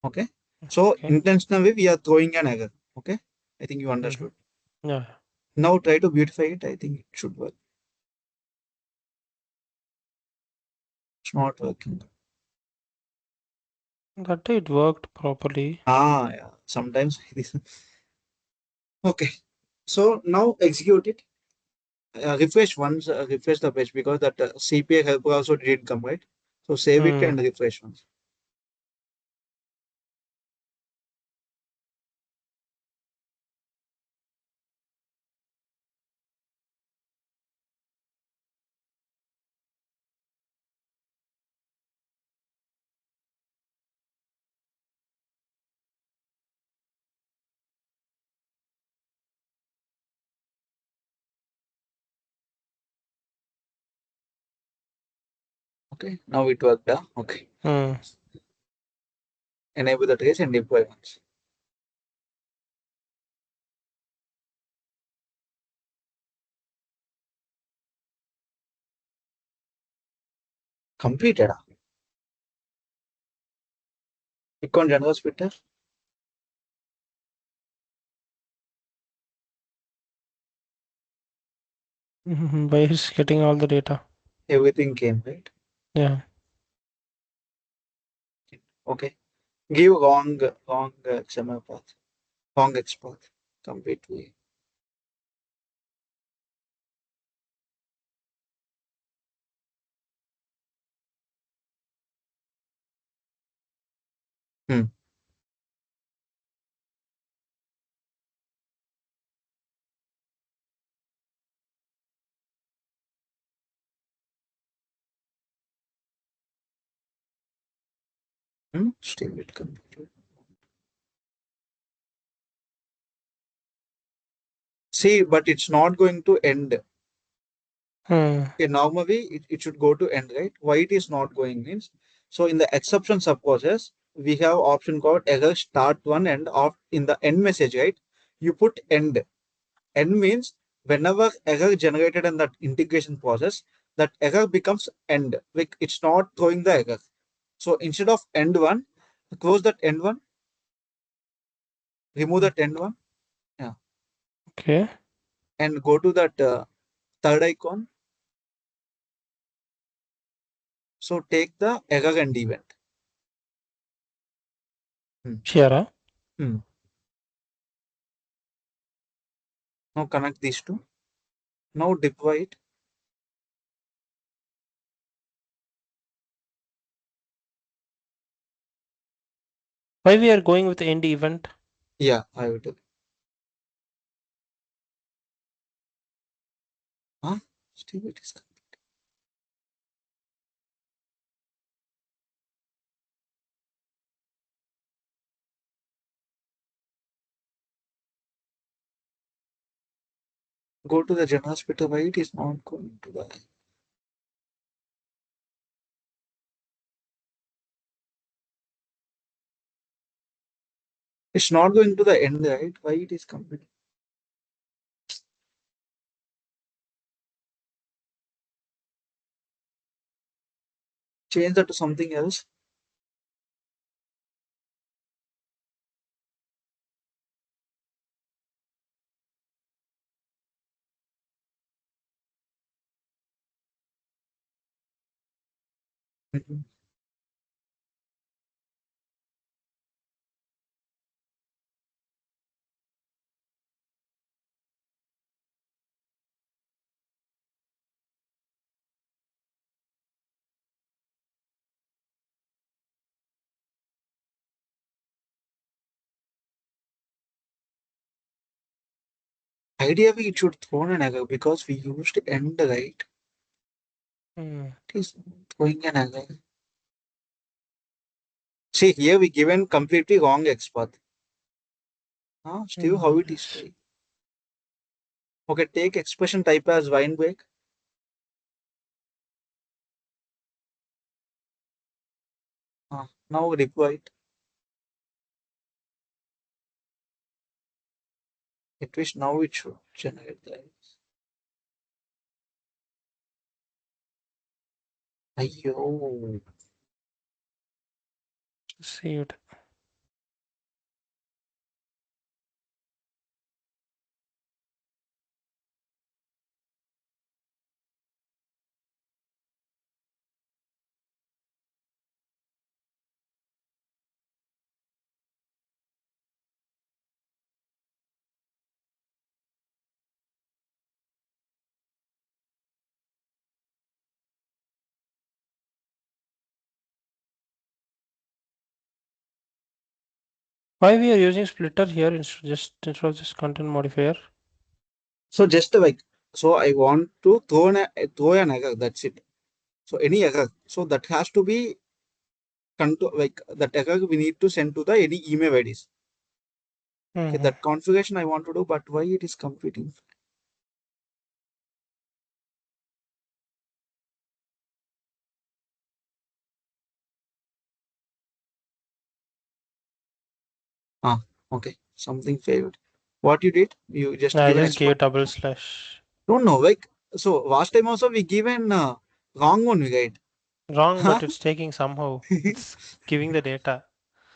Okay. So Okay. intentionally we are throwing an error. Okay. I think you Mm-hmm. understood. Yeah. Now try to beautify it. I think it should work. It's not working. That day it worked properly. Yeah. Sometimes this. Okay. So now execute it. Refresh once. Refresh the page because that CPA helper also didn't come, right. So save it Hmm. and refresh once. Okay, now it worked. Okay, Hmm. enable the trace and deploy once. Completed. Click on general splitter. By is getting all the data. Everything came, right? Yeah. Okay. Give wrong XML path. Wrong X path. Completely. Hmm. Still it completed. See, but it's not going to end. Hmm. Normally it should go to end, right? Why it is not going means, so in the exception subprocess, we have option called error start one and off in the end message, right? You put end. End means whenever error generated in that integration process, that error becomes end. Like it's not throwing the error. So instead of end one, close that end one, remove that end one, yeah, Okay. and go to that third icon. So take the error and event. Hmm. Here. Hmm. Now connect these two. Now deploy it. Why we are going with end event? Yeah, I will do. Huh? Still it is. Go to the general splitter. Why it is not going to the. It's not going to the end, right? Why it is complete? Change that to something else. Mhm. Ideally, it should throw an error because we used end, right? Hmm. It is throwing an error. See, here we given completely wrong X path. Huh? Still, how it is Yes. throwing? Okay, take expression type as wine break. Now deploy it. At least now it should generate the errors. Ayyo. See it. Why we are using splitter here instead of this content modifier? So just like, so I want to throw an error. That's it. So any error. So that has to be control, like that error we need to send to the any email IDs. Okay, Hmm. that configuration I want to do, but why it is competing? Okay, something failed. What you did? You just I give an just expert. gave double slash. Don't know. Like so, last time also we given wrong one, right? Wrong, Huh? but it's taking somehow. It's giving the data.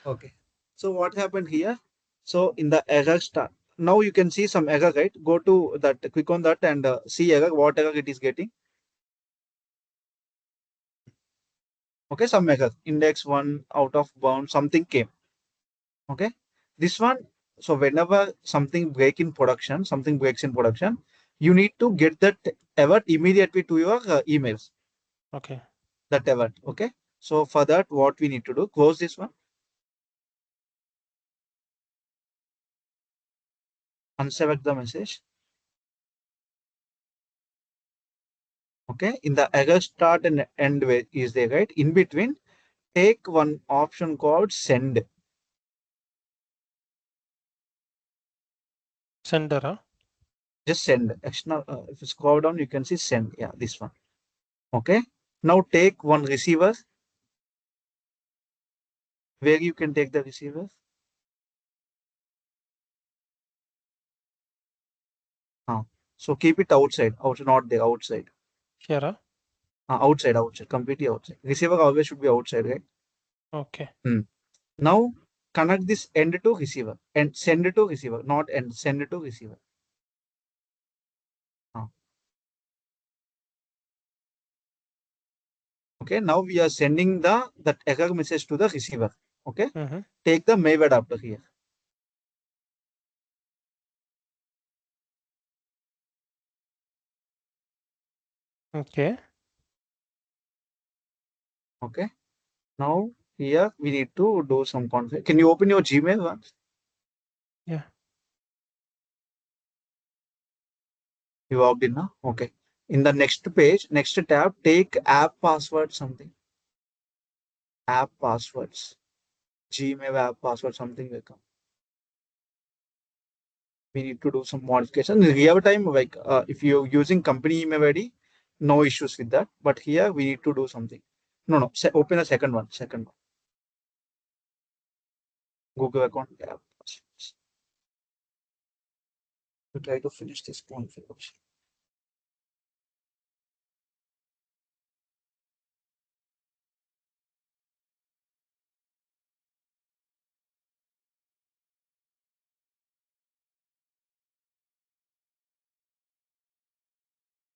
Okay. So what happened here? So in the error start, now you can see some error, right? Go to that, click on that and see error, what error it is getting. Okay, some error, index one out of bound, something came. Okay, this one. So whenever something something breaks in production, you need to get that alert immediately to your emails. Okay. That alert. Okay. So for that, what we need to do? Close this one, unselect the message. Okay, in the error start and end way is there, right? In between, take one option called send. Sender, huh? Just send. External. If you scroll down, you can see send. Yeah, this one. Okay. Now take one receiver. Where you can take the receiver? So keep it outside. Outside, not there. Outside. Here, huh? Outside. Outside. Completely outside. Receiver always should be outside, right? Okay. Hmm. Now connect this end to receiver and send it to receiver, not end. Send it to receiver. Uh, Okay. Now we are sending that error message to the receiver. Okay. Mm-hmm. Take the mail adapter here. Okay. Okay. Now here we need to do some config. Can you open your Gmail once? Yeah. You logged in now? Okay. In the next page, next tab, take app password something. App passwords. Gmail app password something will come. We need to do some modification. In real time, like if you're using company email ID, no issues with that. But here we need to do something. No, no. Open a second one. Second one. Google account app passwords. We try to finish this configuration.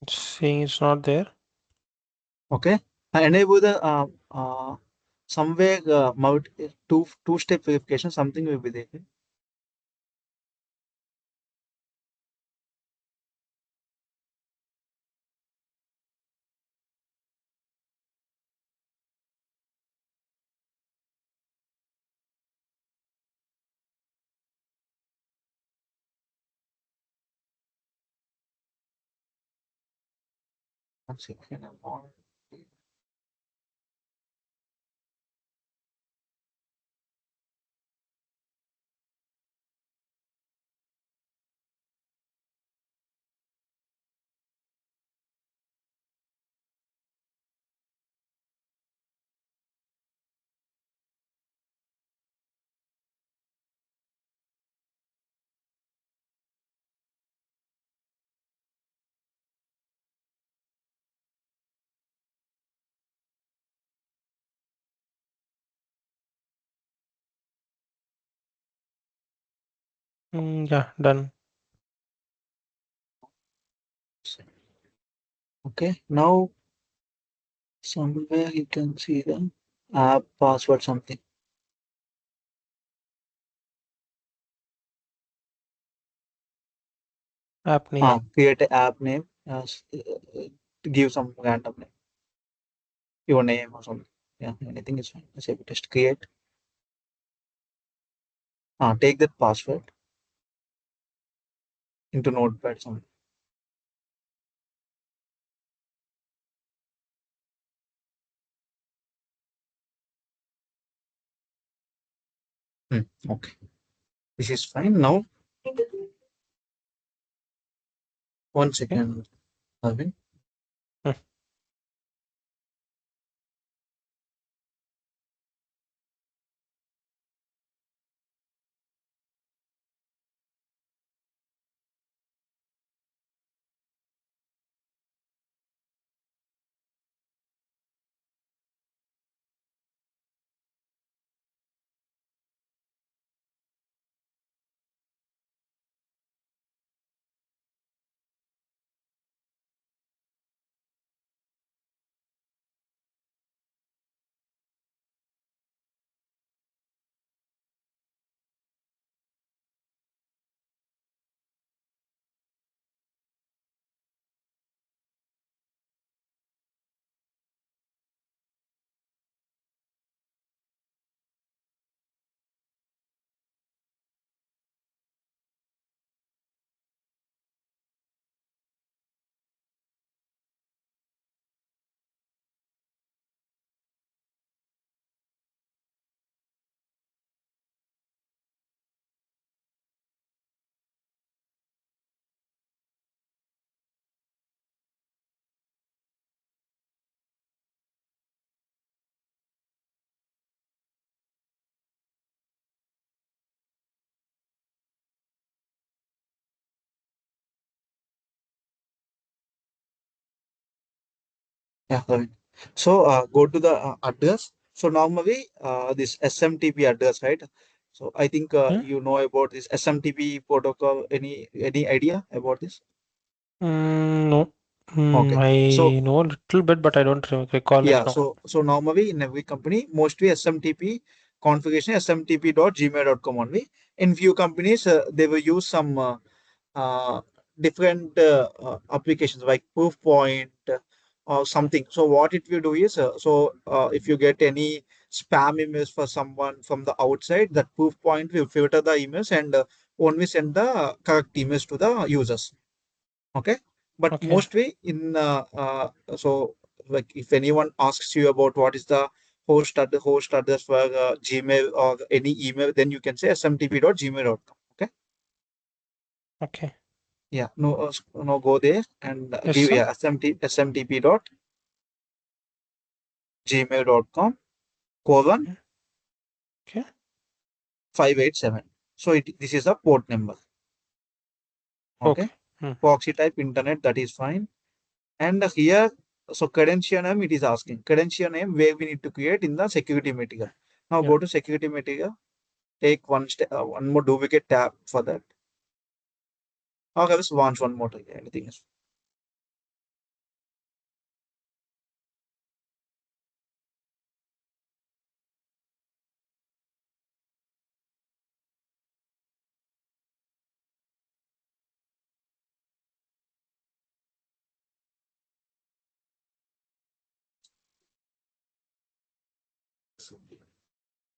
It's saying it's not there. Okay. I enable the somewhere two-step verification. Something will be there. One second. I'm on. Yeah, done. Okay. Now somewhere you can see the app password something. App name. Create an app name. Give some random name, your name or something. Yeah, anything is fine. Say test create. Take that password into Notepad. Something. Okay, this is fine. Now, one Okay. second, Arvind. Hmm. Yeah, Praveen. So go to the address. So normally this SMTP address, right? So I think Hmm? you know about this SMTP protocol. Any idea about this? No. Okay. So I know a little bit, but I don't recall it yeah, now. so normally in every company, mostly SMTP configuration smtp.gmail.com only. In few companies, they will use some uh, different applications like Proofpoint or something. So what it will do is, if you get any spam emails for someone from the outside, that Proofpoint will filter the emails and only send the correct emails to the users. Okay, but Okay. mostly in so like if anyone asks you about what is the host address for Gmail or any email, then you can say smtp.gmail.com. Okay. Okay. Yeah, no, go there and Yes, give sir. yeah smtp.gmail.com colon Hmm. Okay. 587. So this is the port number. Okay, Okay. Hmm. proxy type internet, that is fine. And here, so credential name it is asking credential name where we need to create in the security material. Now Yeah. go to security material, take one step, one more duplicate tab for that. Or else launch one more, anything else.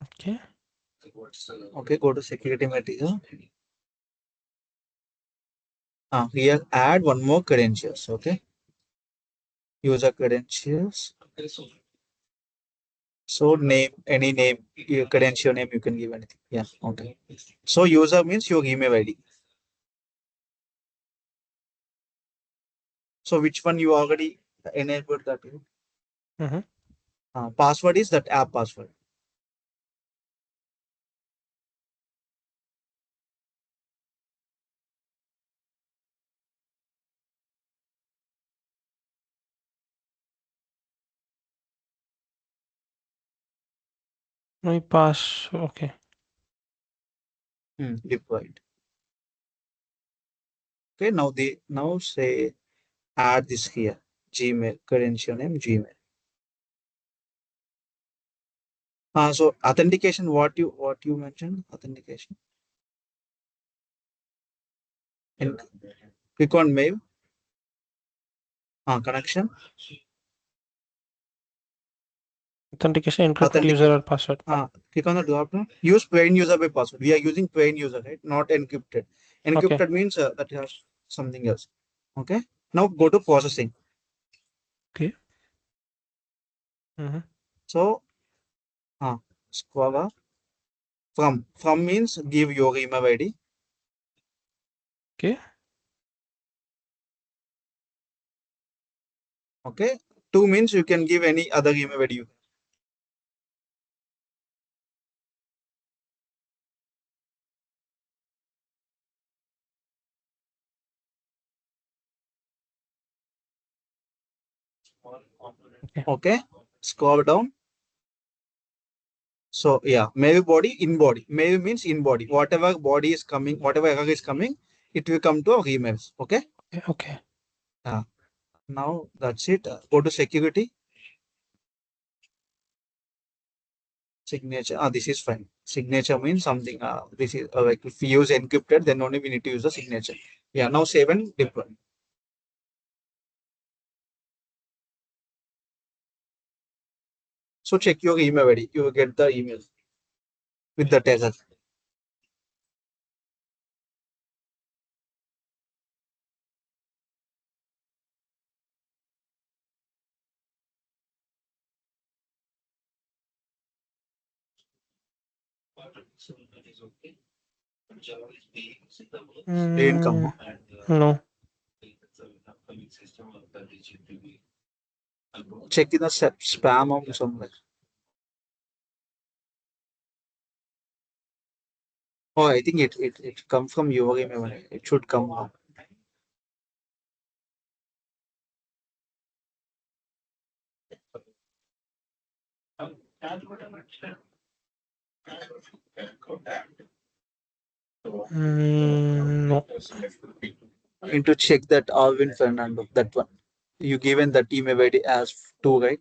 Okay. Okay, go to security material. Here add one more credentials. Okay, user credentials. So name, any name, your credential name, you can give anything. Yeah, okay. So user means your email ID. So which one you already enabled that? Mm-hmm. Password is that app password. No, you pass. Okay. Deployed. Okay, now say add this here. Gmail, credential name, Gmail. So authentication, what you mentioned, authentication. And click on mail, connection, Authentication encrypted authenticate. user or password. Click on the drop down. Use plain user by password. We are using plain user, right? Not encrypted. Okay. Encrypted means that has something else. Okay. Now go to processing. Okay. Mm-hmm. So scroll up. From means give your email ID. Okay. Okay. To means you can give any other email ID. Okay. Okay. Scroll down. So yeah, mail body, in body. Mail means in body. Whatever body is coming, whatever error is coming, it will come to our emails. Okay. Okay. Okay. Uh, Now that's it. Go to security, signature. This is fine. Signature means something. This is like if we use encrypted, then only we need to use the signature. Yeah. Now save and deploy. So check your email ID. You will get the email with the tagger. Didn't come. Mm, Huh? no. Check in the spam or somewhere. Oh, I think it come from your email. It should come now. No. And to check that Alvin Fernando, that one. You given that email ID as two, right?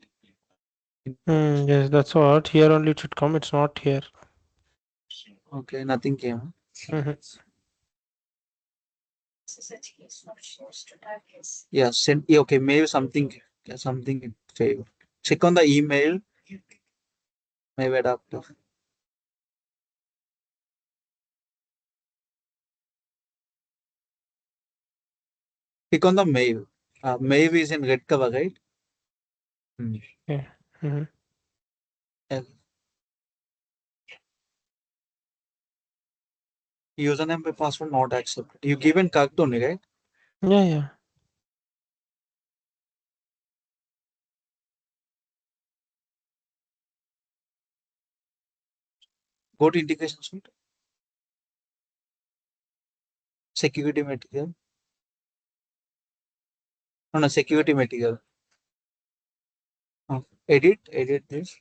Yes, that's what. Here only it should come. It's not here. Okay, nothing came. Mhm. Yeah, send. Yeah, okay, maybe something it failed. Check on the email. Maybe adapter. Click on the mail. Mail is in red cover, right? Hmm. Yeah. Mhm. Yeah. Username and password not accepted. You given correct only, right? Yeah, yeah. Go to integration suite. Security material. No, no, security material. Edit this.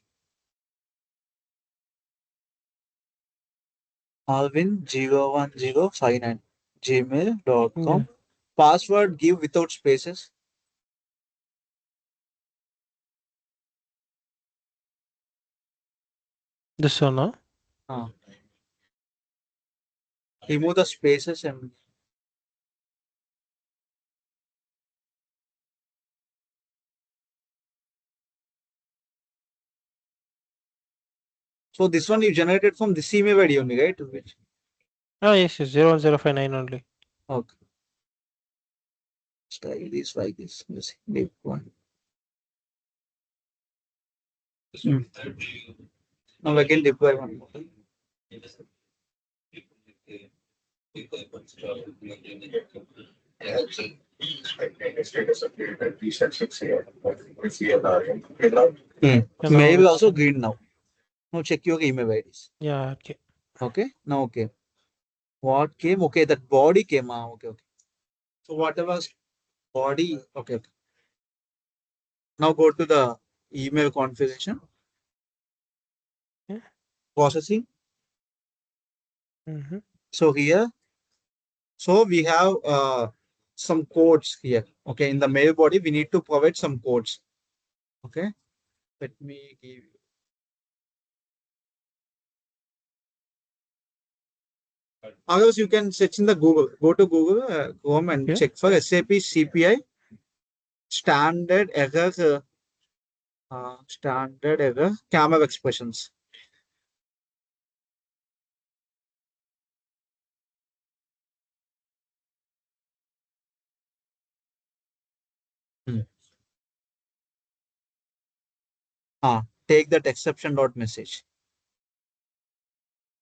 Alvin01059 Yeah. gmail.com. Password give without spaces. This one, huh? Uh, remove the spaces and so this one you generated from this email ID only, right? Which Oh, yes, yes. 01059 only. okay. Style this like this. Let's see. Leave one. Hmm. Now again deploy one more. Hmm. Yeah, now Maybe it's also green now. Now check your email IDs. yeah. Okay. Okay. Now okay. What came? Okay, that body came. Okay, okay. So whatever body. Okay, okay. Now go to the email configuration Yeah. processing. Mm-hmm. So here, so we have some codes here. Okay, in the mail body, we need to provide some codes. Okay, let me give you. Otherwise, you can search in the Google. Go to Google, Chrome, and Okay. check for SAP CPI standard error camera expressions. Hmm. Take that exception dot message.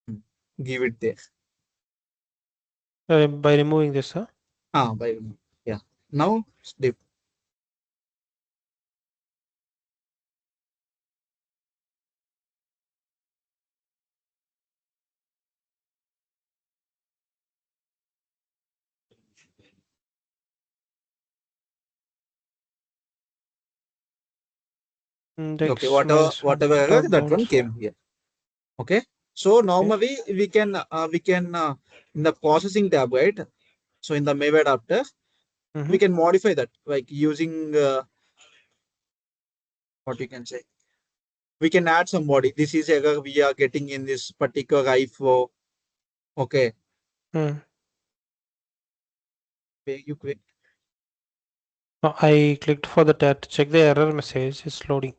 Hmm. Give it there. By removing this, huh? By yeah. Now dip. Okay, Index whatever minus one whatever error tab that one bounds. came here. Okay. So Okay. normally we can in the processing tab, right? So in the Maven adapter, Mm-hmm. we can modify that like using what you can say. We can add somebody. This is error we are getting in this particular IFO. Okay. Mm. You quick. I clicked for the tab to check the error message. It's loading.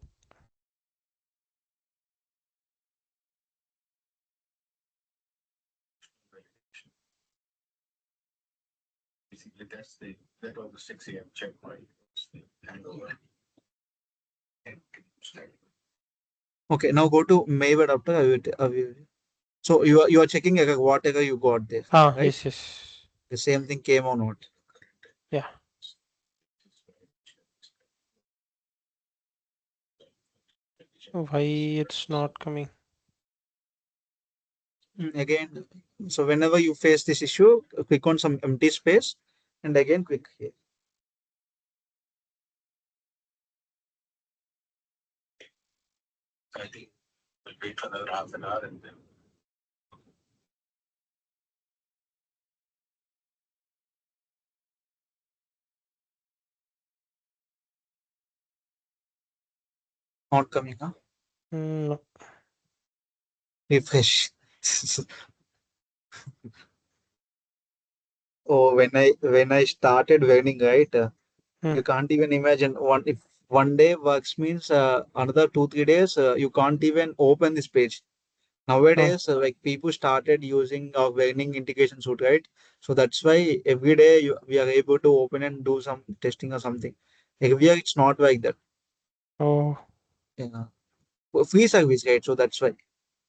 Okay. Now go to Maven adapter. So you are checking error, what error you got there, Ah, right? yes, yes. The same thing came or not. Yeah. Why it's not coming? Again, so whenever you face this issue, click on some empty space and again click here. Wait for another half an hour and then. Not coming, huh? No. Refresh. Oh, when I started learning, right? Mm. You can't even imagine one if one day works means another 2 3 days you can't even open this page. Oh. Nowadays, like people started using our learning integration suite, right? So that's why every day we are able to open and do some testing or something. Every year it's not like that. Oh. Yeah. Free service, right? So that's why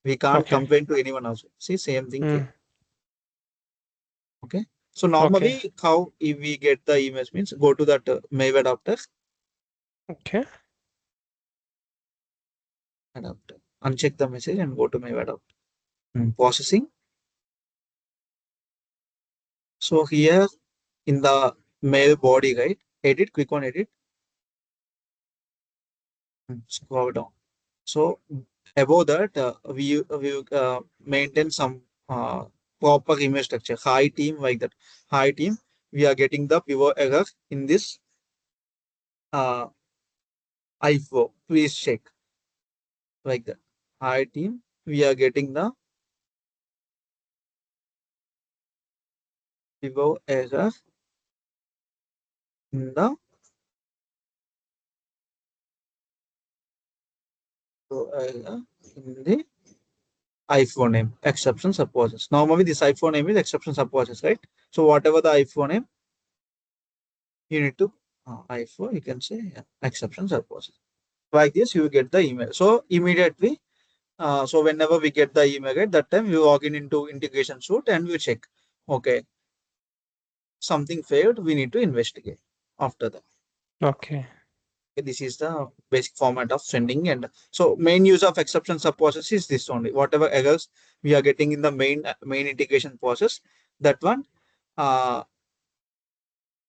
we can't Okay. complain to anyone else. See, same thing here. Mm. Okay. So Okay. normally, how if we get the emails means go to that Mail Okay. adapter, uncheck the message and go to Mail adapter. Processing. So here in the mail body, right? Edit, click on edit, scroll down. So above that, we maintain some proper image structure. High team like that. High team. We are getting the pivot error in this uh, IFO. Please check like that. High team. We are getting the pivot error in the error in the iPhone name. Exception supposes. Normally this iPhone name is exception supposes, right? So whatever the iPhone name, you need to iPhone. You can say yeah, exception supposes. Like this, you will get the email. So immediately, so whenever we get the email, at that time we log in into integration suite and we check. Okay, something failed. We need to investigate. After that, Okay. okay, this is the basic format of sending. And so main use of exception sub process is this only. Whatever errors we are getting in the main integration process, that one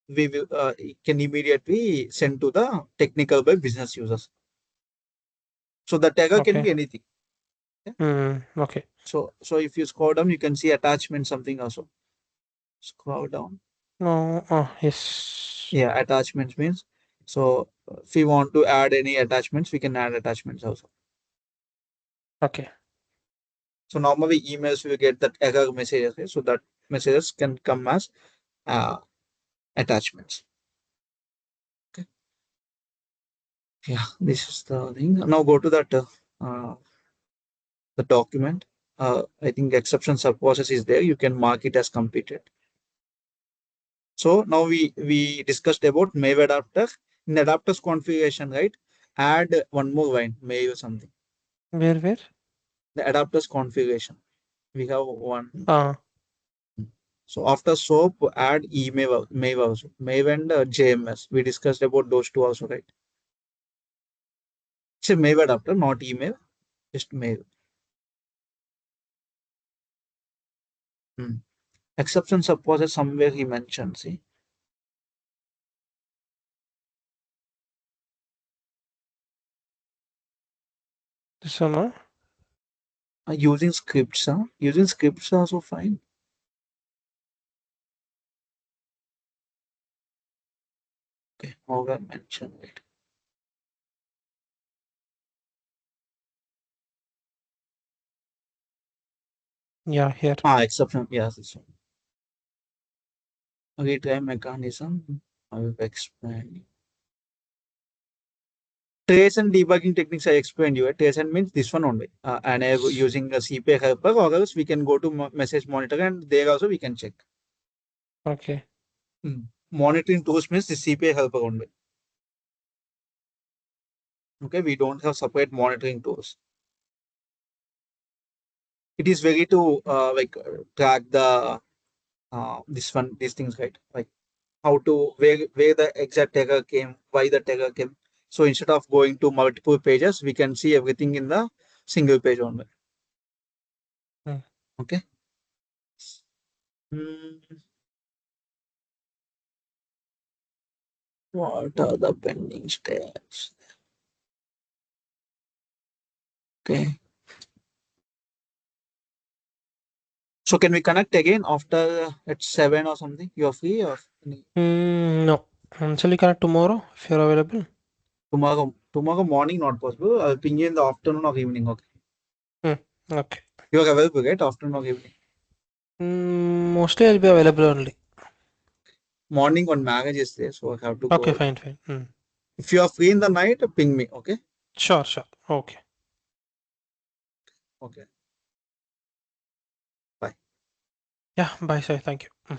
we will can immediately send to the technical by business users. So the tagger can Okay. be anything. Yeah? Okay. So if you scroll down, you can see attachment something also. Scroll down. No. Oh, yes. Yeah, attachments means. So if we want to add any attachments, we can add attachments also. Okay. So normally emails will get that error messages. Okay? So that messages can come as uh, attachments. Okay. Yeah, this is the thing. Now go to that the document. I think exception sub process is there. You can mark it as completed. So now we discussed about Mail adapter. In adapters configuration, right? Add one more line, Mail or something. Where? The adapters configuration. We have one. Ah. So after SOAP, add email, Mail also. Mail and JMS. We discussed about those two also, right? It's a Mail adapter, not email, just Mail. Hmm. Exception sub process somewhere he mentioned. See, This one, no? using scripts. Huh? Using scripts also fine. Okay, Morgan mentioned it. Yeah, here. Exception. Yes, this one. Retry mechanism. I will explain. Trace and debugging techniques I explained you. Trace and means this one only. And using a CPA helper, or else we can go to message monitor and there also we can check. Okay. Monitoring tools means the CPA helper only. Okay, we don't have separate monitoring tools. It is very to track the these things, right? Like how to where the exact tagger came, why the tagger came. So instead of going to multiple pages, we can see everything in the single page only. Mm. Okay. Hmm. What are the pending steps? Okay. So can we connect again after at 7 or something? You're free or No. Shall we connect tomorrow if you're available? tomorrow morning not possible. I'll ping you in the afternoon or evening. Okay. Okay. You're available, right? Afternoon or evening. Mostly I'll be available only. Morning on marriage is there, so I have to Okay, go. fine. If you are free in the night, ping me. Okay. Sure. Okay. Okay. Bye. Yeah, bye, sir. Thank you.